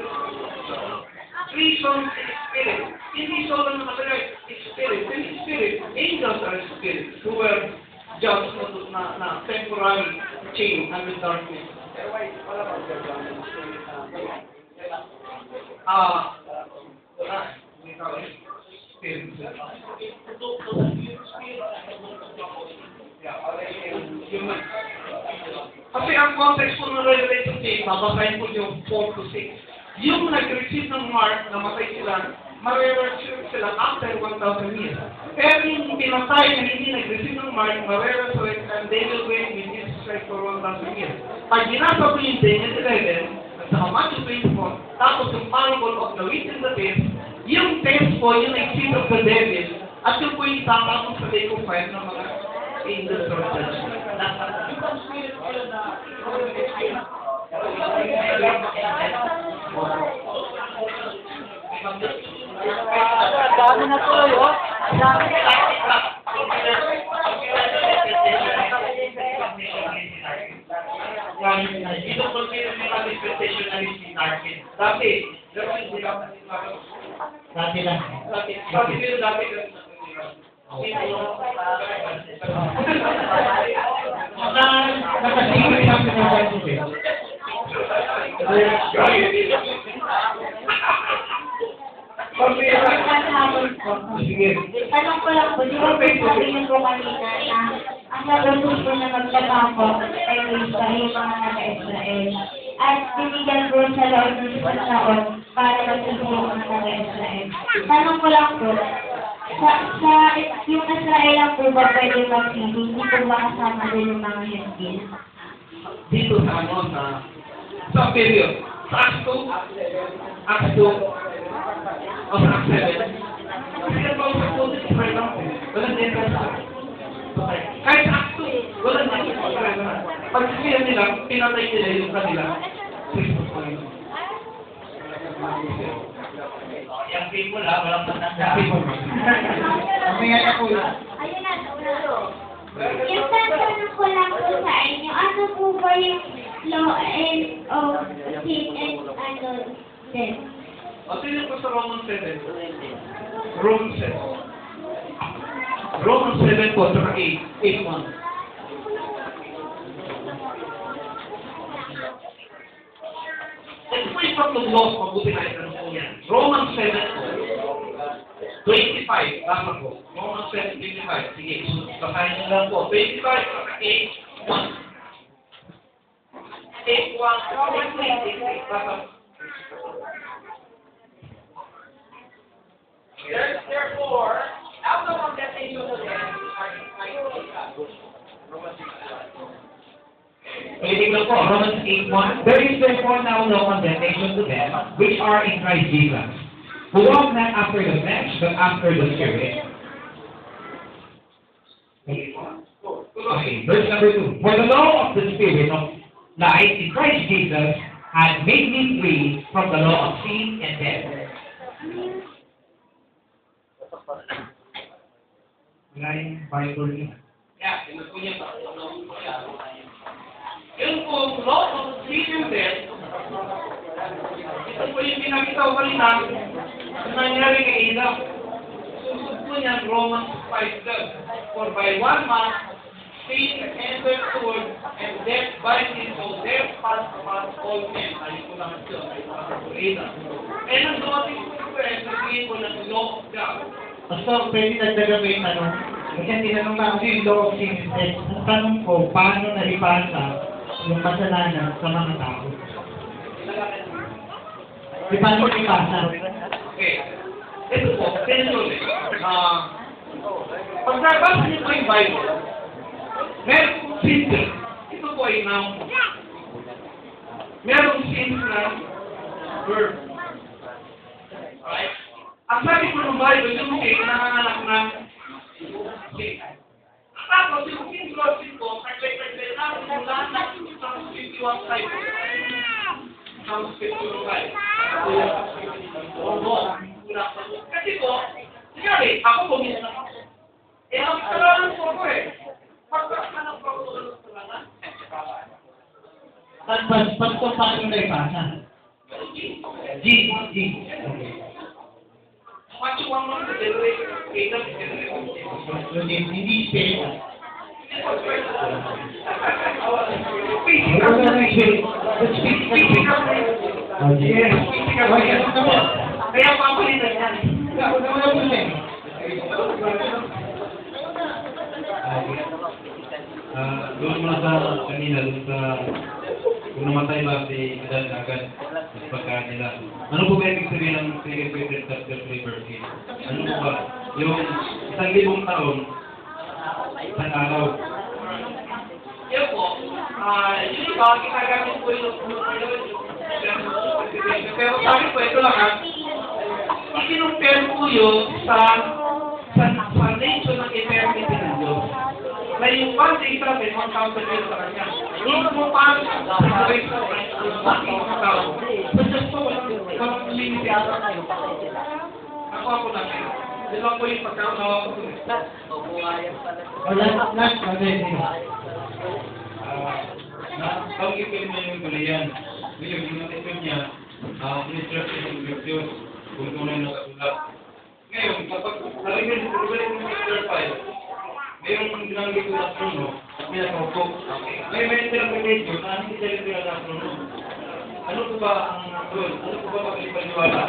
reason is spirit. Hindi solo na material, it's spirit. And it's spirit, angels are spirit who were just na temporary chain under darkness. Kasi ang context po ng Revelation 8, babasahin po yung 4 to 6. Yung nag-receive ng mark, namatay sila, ma-resurrect sila after 1,000 years. Pero yung pinatay na hindi nag-receive ng mark, ma-resurrect and they will reign with Jesus Christ for 1,000 years. Pag ginasa po yung Daniel 11, at saka Matthew 24, tapos yung parable of the wheat and the tares, yung tares po, yung exit of the devil, at yung po yung tatapos sa lake of fire ng mga angels of judgment. Dami na tuloy, oh. Dami na. Dito po sila nila dispensation na rin si Tarkin. Dati lang. Nakasigil lang Tanong ko lang po, di ba sabi niyo po kanina na ang nagulong po na magtrabaho ay yung mga naka-Israel. At binigyan po sa loob ng isang taon para magtutulong ang naka-Israel. Tanong ko lang po, yung Israel lang po ba pwede mag-ibig? Hindi po ba kasama din yung mga Hentil? Dito sa period. Sa Acts 2, o sa Acts 7, kasi ang mga pagpunta sa Israel lang po, walang difference sa kahit sa Acts 2, walang difference sa Israel lang. Pag sabihan nila, pinatay nila yung kanila, Christmas po yun. Yung people walang matanda. Mamaya na po yun. Ayun na, yung tatanong ko lang po sa inyo, ano po ba yung law and of sin and death? O, tingnan ko sa Romans 7. Romans 7. Romans 7 po, saka 8:1. Ito po yung tatlong laws, mabuti na itanong po yan. Romans 7 po. 25, tama po. Romans 7, 25. Sige, basahin nyo lang po. 25, saka 8:1. 8:1. Basta. Therefore, out of condemnation of death, Ulitin lang po, Romans 8:1. There is therefore now no condemnation to them which are in Christ Jesus, who walk not after the flesh, but after the Spirit. Okay, verse number 2. For the law of the Spirit of life in Christ Jesus has made me free from the law of sin and death. Wala yung Bible niya. Yeah, yun po niya. Yung po, law of sin and death, ito po yung pinakita ko kanina, na nangyari kay Adam. Susod po niya, Romans 5:12. For by one man, sin entered the world, and death by sin, so death passed upon all men. Ayun po naman ito, ay Adam. Eh, nang dumating po ito, nagiging po ng law of God. Pastor, pwede nagdaga ba yung tanong? Kasi tinanong na kasi yung law of sin and death. Ang tanong ko, paano naripasa yung kasalanan sa mga tao? Di paano naripasa? Okay. Ito po, attention eh. Pagkabasa niyo po yung Bible, meron pong sin. Ito po ay noun. Merong sin na verb. Alright? Ang sabi po ng Bible, yung sin, nanganganak ng sin. Tapos, yung sin crossing po, kagay-kagay natin yung lahat ng Psalms 51:5. Psalms 51:5. Kasi po, nangyari, ako po minsan ako. Eh, ang kasalanan po ako eh. Pagkakanak po ako ng kasalanan. Pastor, paano naripasa? G. Machuwang mo sa generation, Hindi spiritual. Kaya papulitan yan. Doon muna sa kanila, doon sa kung namatay ba si Adan agad sa pagkaan nila. Ano po ba ibig sabihin ng 2 Peter chapter 3 verse 8? Ano po ba? Yung 1,000 taon, isang araw. Yan po, yun iba, ginagamit po yung pero sabi po, ito lang ha, ikinumpel po yun sa nature ng eternity ng Diyos. Na yung one day travel, 1,000 years sa kanya. Hindi mo paano sa generation ng mga tao. So just po, walang limit. Ako lang. Dalawa po yung pagkakawa ko. Last, Pag-ipin mo yung tuliyan. Ngayon, yung attitude niya, minister ng Diyos, kung tunay na kasulat. Ngayon, kapag narinig mo yung Mr. 5, mayroong ginamit ko na trono at may nakaupo. May interpretation na hindi talaga na trono. Ano po ba ang trono? Ano po ba pagpapaniwala?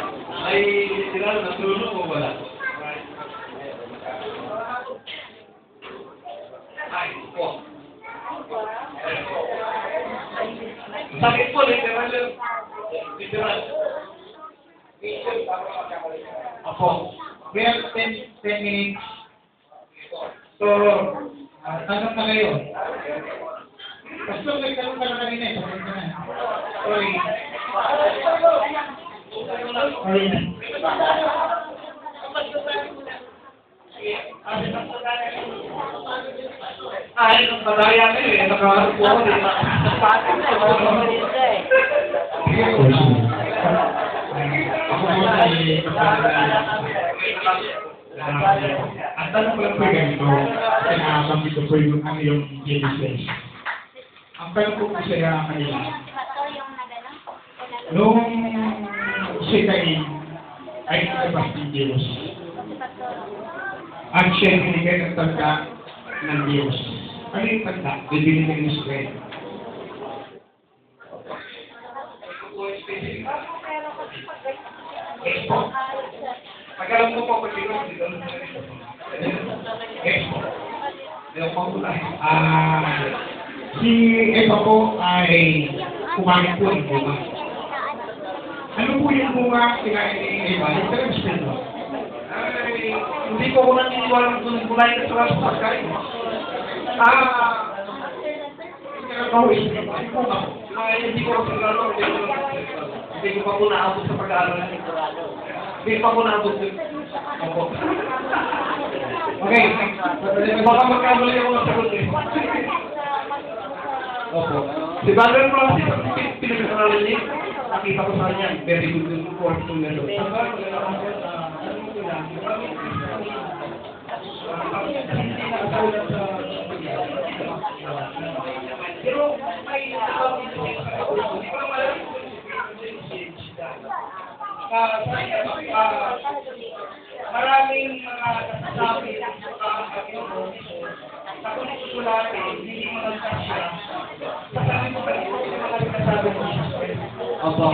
Ay literal na trono o wala? Ay, po. Sabi po, literal. Literal. Apo. We have 10 minutes. So, tanong na kayo. Pastor, nagtanong ka na kanina eh. Sorry. Ay, ang padaya kayo eh. Nakaharap po ako eh. Ako po ay ang tanong ko lang po ganito, sinasabi ko po yung ano yung Genesis. Ang tanong ko po sa kanila, nung si Cain ay nagabas ng Diyos, at siya binigay ng tanda ng Diyos. Ano yung tanda? Binigay ng Israel. Pagkalang mo po dito dito. Si Eva po ay kumain po ng bunga. Ano po yung bunga kinain ni Eva? Yung talagang spiritual. Ay, hindi ko naniniwala kung kumain ka sa pagkain. Hindi ko sigurado. Hindi ko pa po naabot sa pag-aaral. Hindi pa po naabot. Opo. Okay. Baka magkamali ako ng sagot eh. Opo. Si Brother Francis, pinag-aralan niya, nakita ko sa kanya, very good yung course kung meron. Pero may maraming mga nasasabi sa konsulate, hindi mo nagkasya. Sasabi mo ba ito yung mga nasasabi mo? Opo.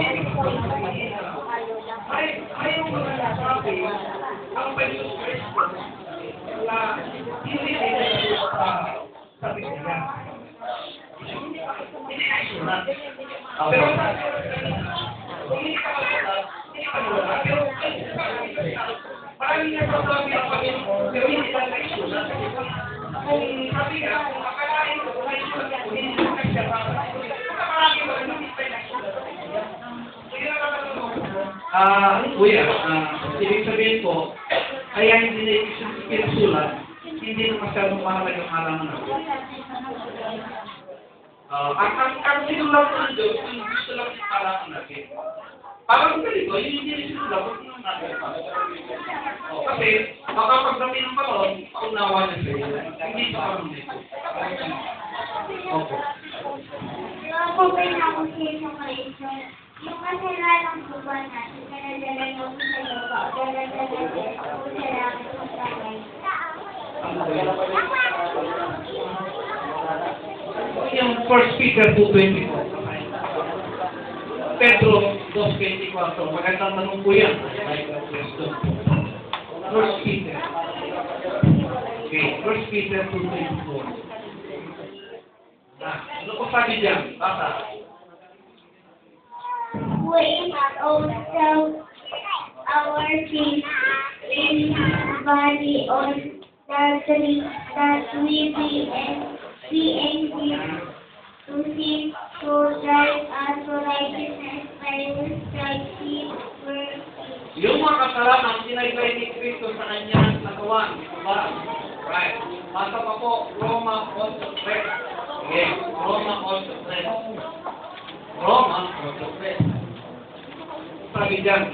Mayroon mga nasasabi ang Panginoon Kristo na hindi sa Biblia. Hindi na isulat. Pero hindi ka masulat, hindi ka masulat. Pero maraming nasasabi ang Panginoon, pero hindi lang na isulat. Kung sabi nga, kung akalain ko na isulat ko, hindi ko na siya para. Kung maraming mga hindi pa na isulat. Kuya, ibig sabihin po, kaya hindi na pinasulat, hindi na masyadong mahalaga yung halaman natin. Ang sinulat ko ng Diyos, yung gusto lang yung halaman natin. Parang ganito, yung hindi na sinulat, huwag nyo natin. Kasi, baka pagdami ng panahon, paunawa na siya. Hindi pa parang dito. Opo. Ako ba na ako siya sa kaisa? Yung kasalanan po ba natin, kanadala mo sa lupa, o kanadala mo sa langit o sa Yung 1 Peter 2:24. Pedro 2:24. Magandang tanong po yan. 1 Peter. Okay, 1 Peter 2:24. Ano po sabi dyan? Basta. We also our faith in body on the tree that we be able to see to drive us to righteousness by which He were. Yung mga kasalanan, sinaybay ni Kristo sa kanyang nagawa. Diba? Right. Basta pa po, Roma 8:3. Okay, Roma 8:3. Roma 8:3. Sabi dyan.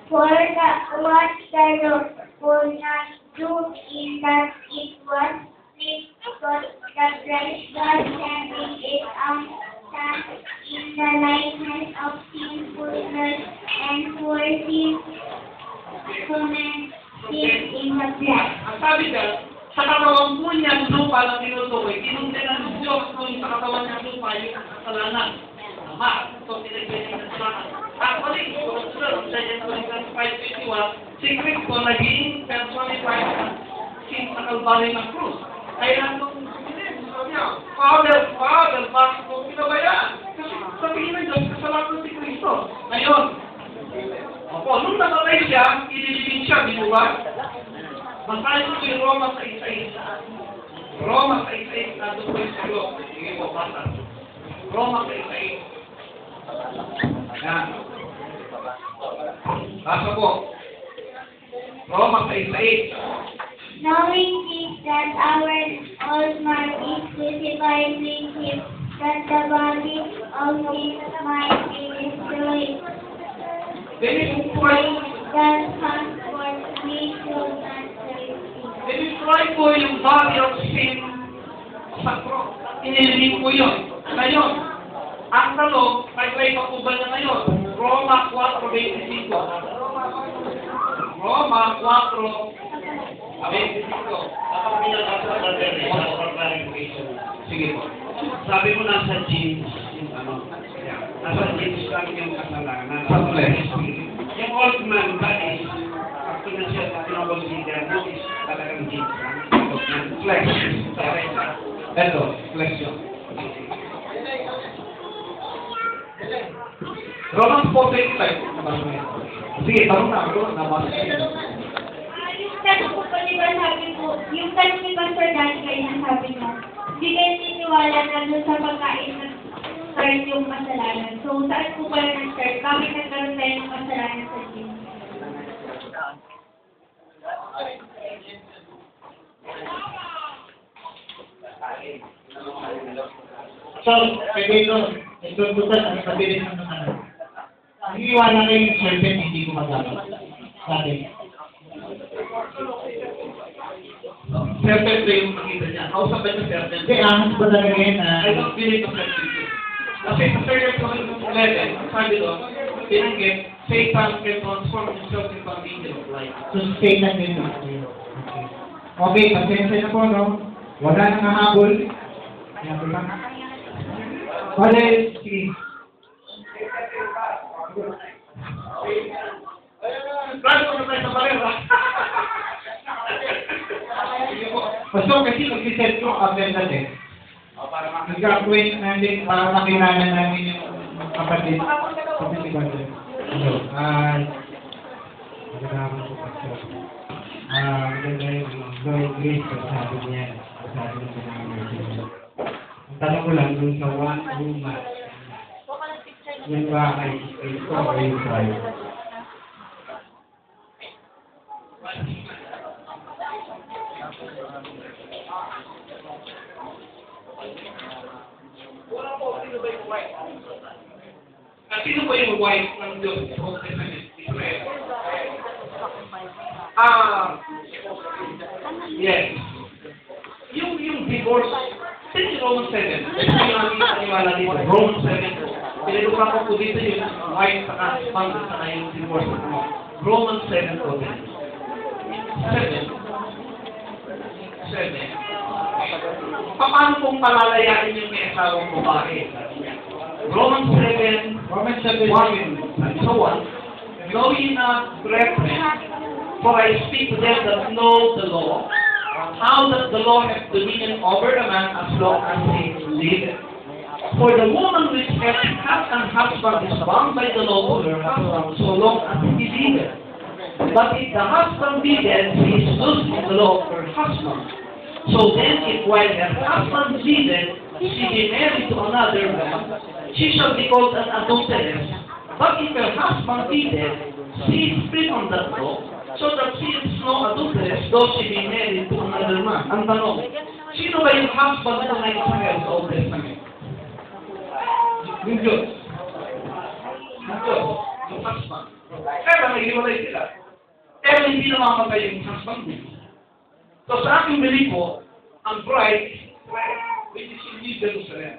For what the Lord would not do in that it was made, but the Christ God sending it out in the likeness of sinfulness and for His commenting in the flesh. Ang sabi dyan, sa katawan po niya ng lupa na tinutukoy, tinuntinan ng Diyos kung sa katawan niya ng lupa yung kasalanan. Tama. Ito pinagpili ng kasalanan. Actually, kung sa Genesis 5:21, si Kristo naging personified ng sin sa Kalbaryo ng krus. Kaya nung sabi niya, Father, bakit mo pinabayaan? Kasi sabihin ng Diyos, kasalanan si Kristo. Ngayon, opo, nung namatay siya, ililibing siya, di ba? Basahin ko yung Roma 6:6. Roma 6:6, nandun po yung sagot. Sige po, basa. Roma 6:6. Yan. Basa po. Roma 6:8. Knowing this, that our old man is crucified with Him, that the body of His might be destroyed, that henceforth we should not Destroy po yung body of sin sa cross. Inilibing po yun. Ngayon, ang tanong, may pa po ba niya ngayon? Roma 4:25. Roma 4:25. Kapag pinagkasa sa Brother, for clarification. Sige po. Sabi mo nasa genes, yung ano, nasa genes lang yung kasalanan. Sa flesh. Yung old man, that is, pag pinaconsider mo, is talagang genes lang. Flesh. Sorry, Ito, flesh yun. Romans 4:25. Sige, tanong na ako. Nabasa ko. Yung tanong ko pa, di ba sabi ko, yung tanong ni Pastor Dani kayo na sabi mo, hindi kayo niniwala na doon sa pagkain ng nag-start yung kasalanan? So, saan po pala nag-start? Bakit nagkaroon tayo ng kasalanan sa Diyos? So, pwede ito butas ang kabilis ng ano. Iniiwanan na yung serpent, hindi gumagamit. Sabi. Serpent na yung makita niya. Kausap ba yung serpent? Hindi, ahas ba talaga yun na? I don't believe the serpent. Kasi sa 3 Corinthians 11, sabi doon, tinanggit, Satan can transform himself into an angel of light. So, Satan din. Okay, pasensya na po, no? Wala nang hahabol. Yan po lang. Okay, sige. Plano ko na tayo sa barera. So, kasi mag-set yung abel natin. Nagka-point natin para makilala namin yung kapatid. Kapatid ba ito? Hello. Magandang po kasi. Maganda yung Lord Grace pag sabi niya. Sabi ng pinag-iisip. Ang tanong ko lang dun sa one woman. Yan ba kay Kristo o yung Christ? Wala po, sino ba yung wife? At sino ba yung wife ng Diyos sa Old Testament? Israel. Yes. Yung divorce, sino yung Romans 7? Ito yung aming paniwala dito. Romans 7. Pinilupa ko po dito yung wife sa husband sa yung divorce. Romans 7 po dito. 7. Paano kung palalayain yung may asawang babae? Romans 7, 1, and so on. Know ye not, brethren, for I speak to them that know the law, how that the law hath dominion over the man as long as he liveth. For the woman which hath an husband is bound by the law to her husband so long as he liveth. But if the husband be dead, she is loosed from the law of her husband. So then, if while her husband liveth, she be married to another man, she shall be called an adulteress. But if her husband be dead, she is free from that law, so that she is no adulteress, though she be married to another man. Ang tanong, sino ba yung husband na may Israel sa Old Testament? Yung Diyos. Yung Diyos. Yung husband. Kaya nag-iwalay sila. Pero hindi namamatay yung husband mo. So sa aking belief po, ang bride, which is in New Jerusalem.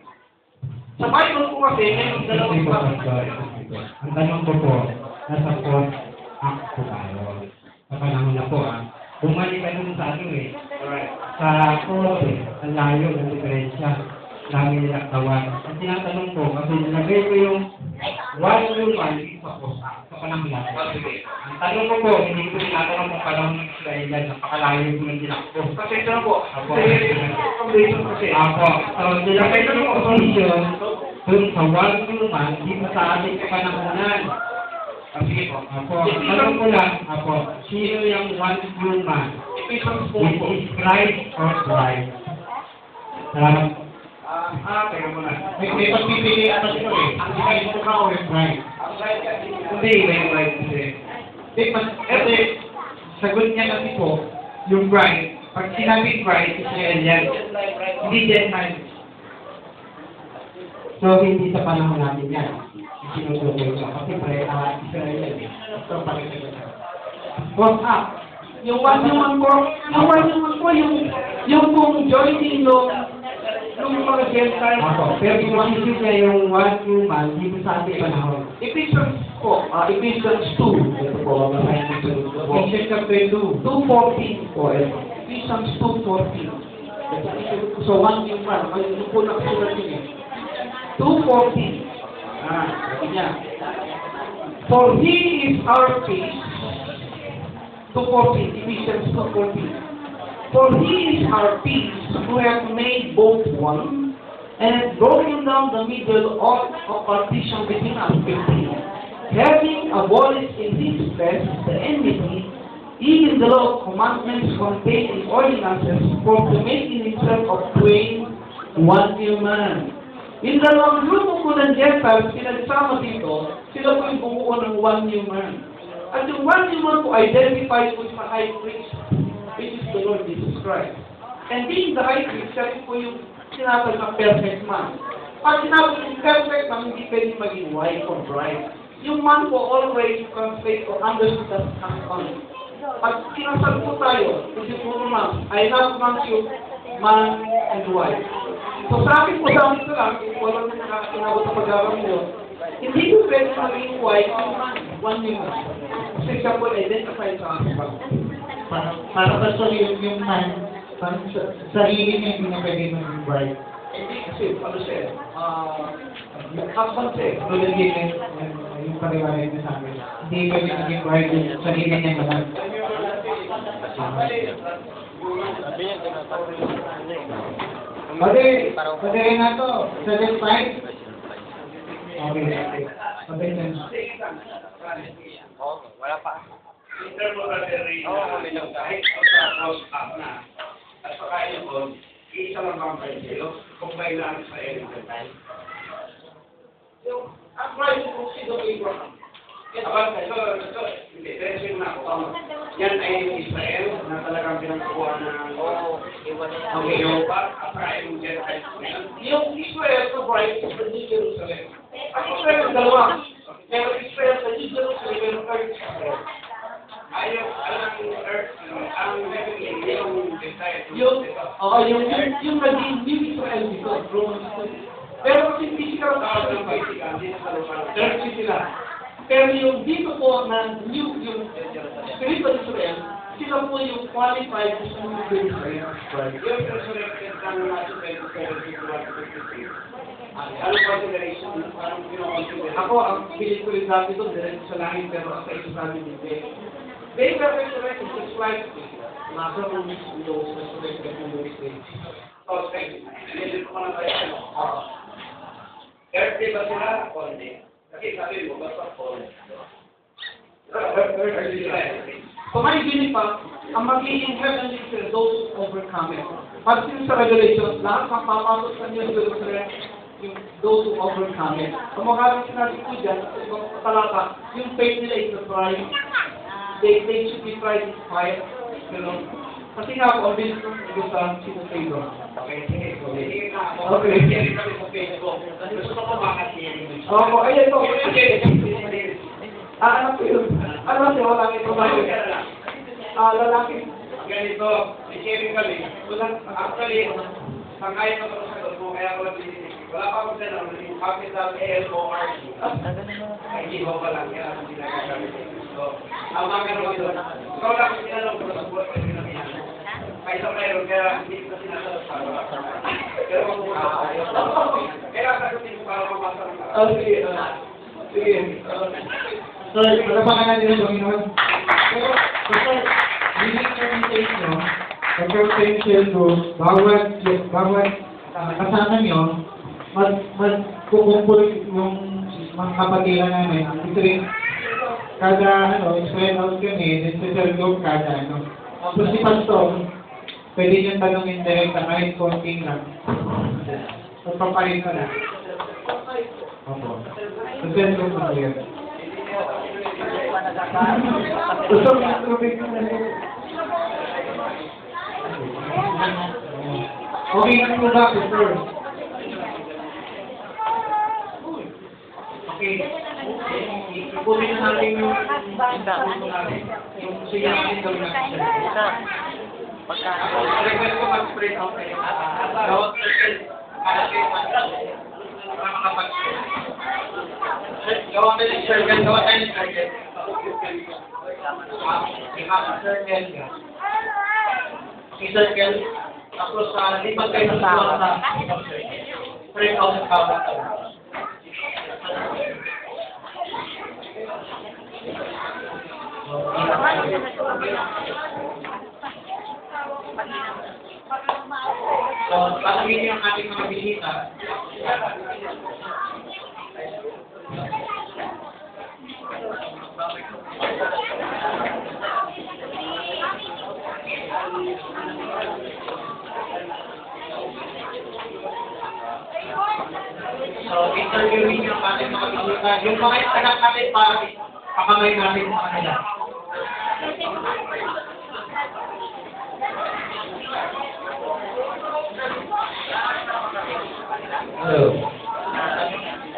Sa Bible po kasi, may dalawang bride. Ang tanong ko po, nasa fourth act po tayo. Sa panahon na po, bumalik ka dun sa ano eh. Sa fourth ang layo ng diferensya. Lagi nilaktawan. Ang tinatanong ko, kasi nilagay ko yung one woman sa fourth act. Sa panahon natin. Ang tanong ko po, hindi ko tinatanong kung panahon ng Israel yan. Napakalayo ko ng tinakbo. Kasi ito na po. Apo. Kasi. Apo. So, nilagay ko yung opposition dun sa one woman, dito sa ating panahonan. Sige po. Apo. Ang tanong ko lang, Apo, sino yung one woman? Ephesians 4 Which po. is Christ or Christ? Salamat. Teka muna. May pagpipili at ito eh. Ang Christ ka o yung Christ? Hindi, may bride kasi. Kasi, sagot niya kasi po, yung bride, pag sinabing bride, Israel yan. Hindi Gentile. So, hindi sa panahon natin yan. Sinutuloy ko. Kasi Israel yan eh. So, pakikita ko. What's up? Yung one human po, yung pong joining nung mga Gentile. Ako. Pero inisip niya yung one human dito sa ating panahon. Ephesians po, Ephesians 2. Ito po, mabasahin ko ito. Ephesians chapter 2. 2:14 po. Ephesians 2:14. So, one human. Yung po nakasulat yun eh. 2:14. Sabi niya. For He is our peace. 2:14. Ephesians 2:14. For He is our peace, who hath made both one, and hath broken down the middle of partition between us, having abolished in His flesh the enmity, even the law of commandments contained in ordinances, for to make in Himself of twain one new man, Yung dalawang grupo po ng Gentiles, pinagsama dito, sila po yung bumuo ng one new man. At yung one new man po identified po sa high priest, which is the Lord Jesus Christ. And being the high priest, siya po yung sinatag na perfect man. Pag sinabot yung perfect man, hindi pwede maging wife or bride. Yung man po always translate or understood as husband. Pag kinasal po tayo, kasi po naman, I love you, man and wife. So sa akin po, sa amin ko lang, kung walang kinabot sa pag-aaral nyo, hindi ko pwede maging wife yung man, one new man. Kasi siya po identify sa husband. Para ba sa yung man, parang sarili niya hindi na pwede maging bride. Hindi kasi, ano siya, husband siya. Tulad din yung pariwalay na sa amin. Hindi pwede maging bride yung sarili niya naman. Pwede rin na to. Sa left side. Okay. Wala pa. Intermodality kahit sa na. At saka yun, isa lang ang kayo, combine lang sa Israel. Yung, ang bride po si Don Abraham. Hindi, diretso na ako. Yan ay Israel na talagang pinagkukuha ng Europa at saka yung Gentiles. Yung Israel sa bride is the New Jerusalem. Ang Israel ang dalawa. Pero Israel sa New Jerusalem, yung earth Israel. Ayaw, ang earth, ang naging yung Gentiles. Yung naging New Israel dito, Romans 2. Pero kasi physical earth sila. Pero yung dito po na yung spiritual Israel, sila po yung qualified to sa New Israel. Yung resurrected ng natin 27 ano consideration? Ako, ang pilit ko rin dati doon, diretso sa langit, pero sa isa sa amin hindi. They were resurrected just like nasa Romans those resurrected in those days. Oh, thank you. Hindi ko na tayo. Earthly ba sila? O hindi? Kasi sabi mo, basta po. So may gini pa, ang magiging heavenly Israel, those who overcome it. Pag sa Revelation, lahat ng papasok sa New Jerusalem, yung those who overcome it. Ang mga sinabi ko dyan, sa ibang talata, yung faith nila is the pride. They should be tried in fire. You know? Kasi nga po, ang bilis kong sa sino Pedro. Okay, sige. Sige na ako. Okay. Sige kami sa Facebook. Gusto ko makasiri. Opo, ayan po. Ano po yun? Ano kasi wala ito ba yun? Lalaki. Ganito, i-sharing kami. Actually, pangkaya ko sa sagot mo, kaya ko lang pinitin. Wala pa akong tanong, yung capital ALORC. Ay, hindi ko pa lang, kaya ako sinagamit. So, ang mga ganun ito, ikaw lang kung sinanong ko sa buwan, pwede na yan. Kaysa mayroon, kaya hindi ko sinasagot para. Pero mabuha tayo. Kaya sagutin ko para mamasa ng Sige. Sige. So, malapakan natin ang Panginoon. Pero, basta, pagka-potential ko, bawat kasama nyo, magkukumpul yung mga kapatiran namin. Ito rin, kada, spread out kami, necessary group kada, So, si Pastor, pwede nyo tanongin direct na kahit konting lang. Pagpaparin ko na. Opo. Necessary group na yun. Gusto mo yung tubig ko na yun. Okay na po ba, Pastor? Okay. Ipunin na natin yung siya natin gawin natin. request ko mag-spread out kayo. Bawat person, para makapag-spread. Gawa kayo ng circle, gawa tayo ng circle. Circle. I-circle. Tapos lipat kayo ng tawag na spread out ng bawat tayo. So, tatawin niyo ang ating mga bisita. So, interviewin yung ating mga bisita. Yung mga tanak natin para pakamay natin sa kanila. Hello.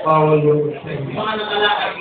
Bawal yung Mga nakalakad.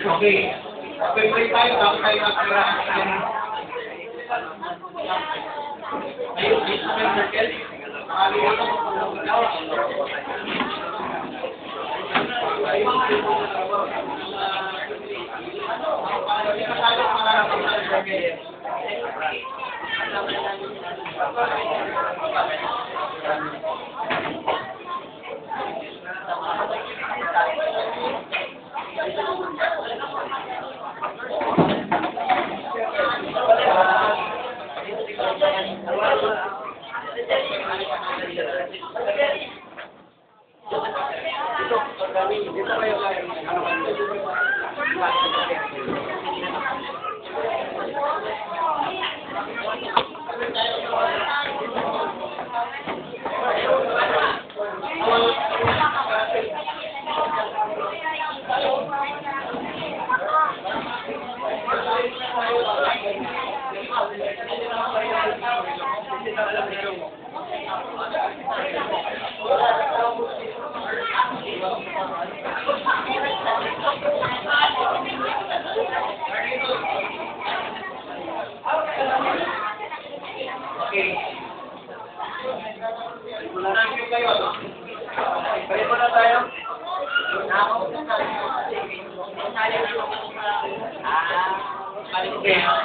Okay. Pwede tayo, tapos tayo magkira. Ayun, dito sa circle.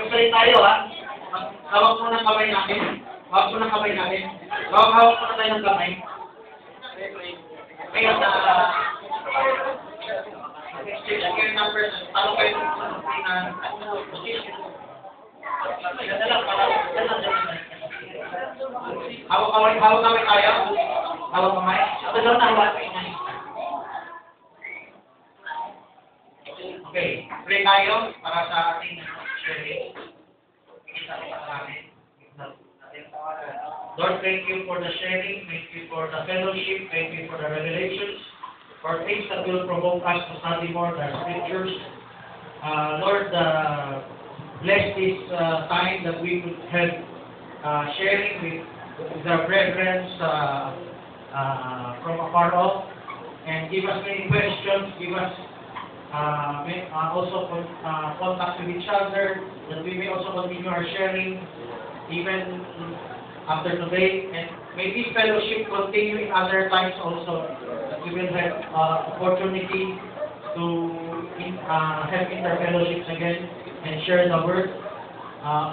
Okay, tayo ha. Hawak mo ng kamay natin. Hawak mo ng kamay natin. Hawak mo na tayo ng kamay. Kaya na exchange your numbers. Ano kayo na hawak kamay tayo. Hawak kamay. Ito daw na hawak kamay. Okay, pray tayo para sa ating sharing. Lord, thank you for the sharing, thank you for the fellowship, thank you for the revelations, for things that will provoke us to study more the scriptures. Lord, bless this time that we could have sharing with our brethren from afar off, and give us many questions, give us also contact with each other, that we may also continue our sharing even after today, and may this fellowship continue in other times also, that we will have opportunity to have inter-fellowships again and share the word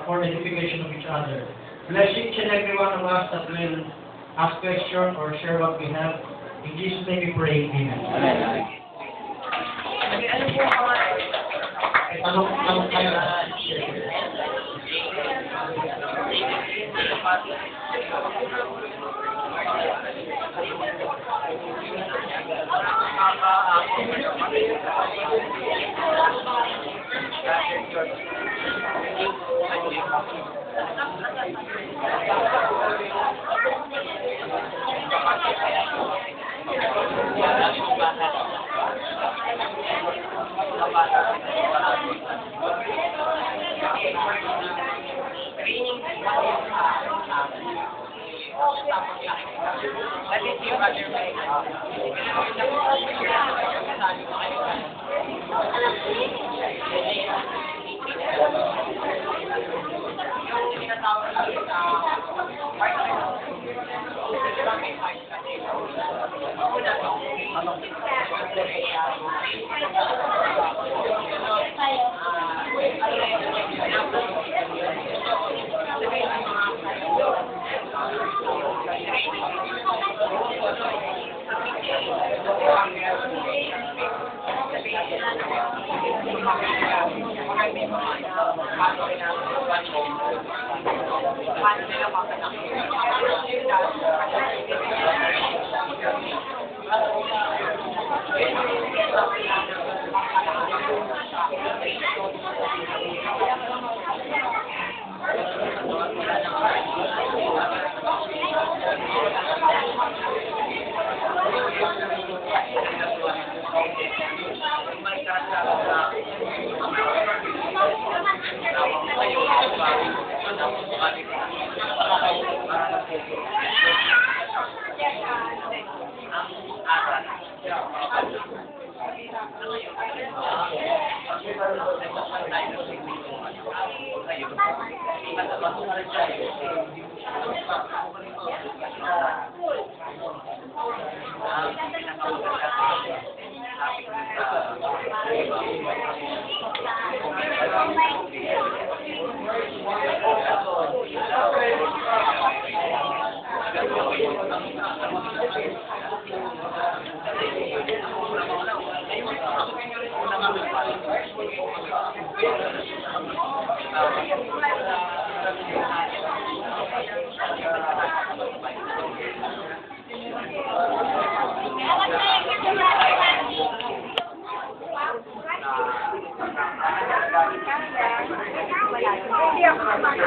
for edification of each other. Bless each and every one of us that will ask questions or share what we have. In Jesus' name we pray. Amen. Amen. Tanong tayo. Yung tinatawag Hindi ako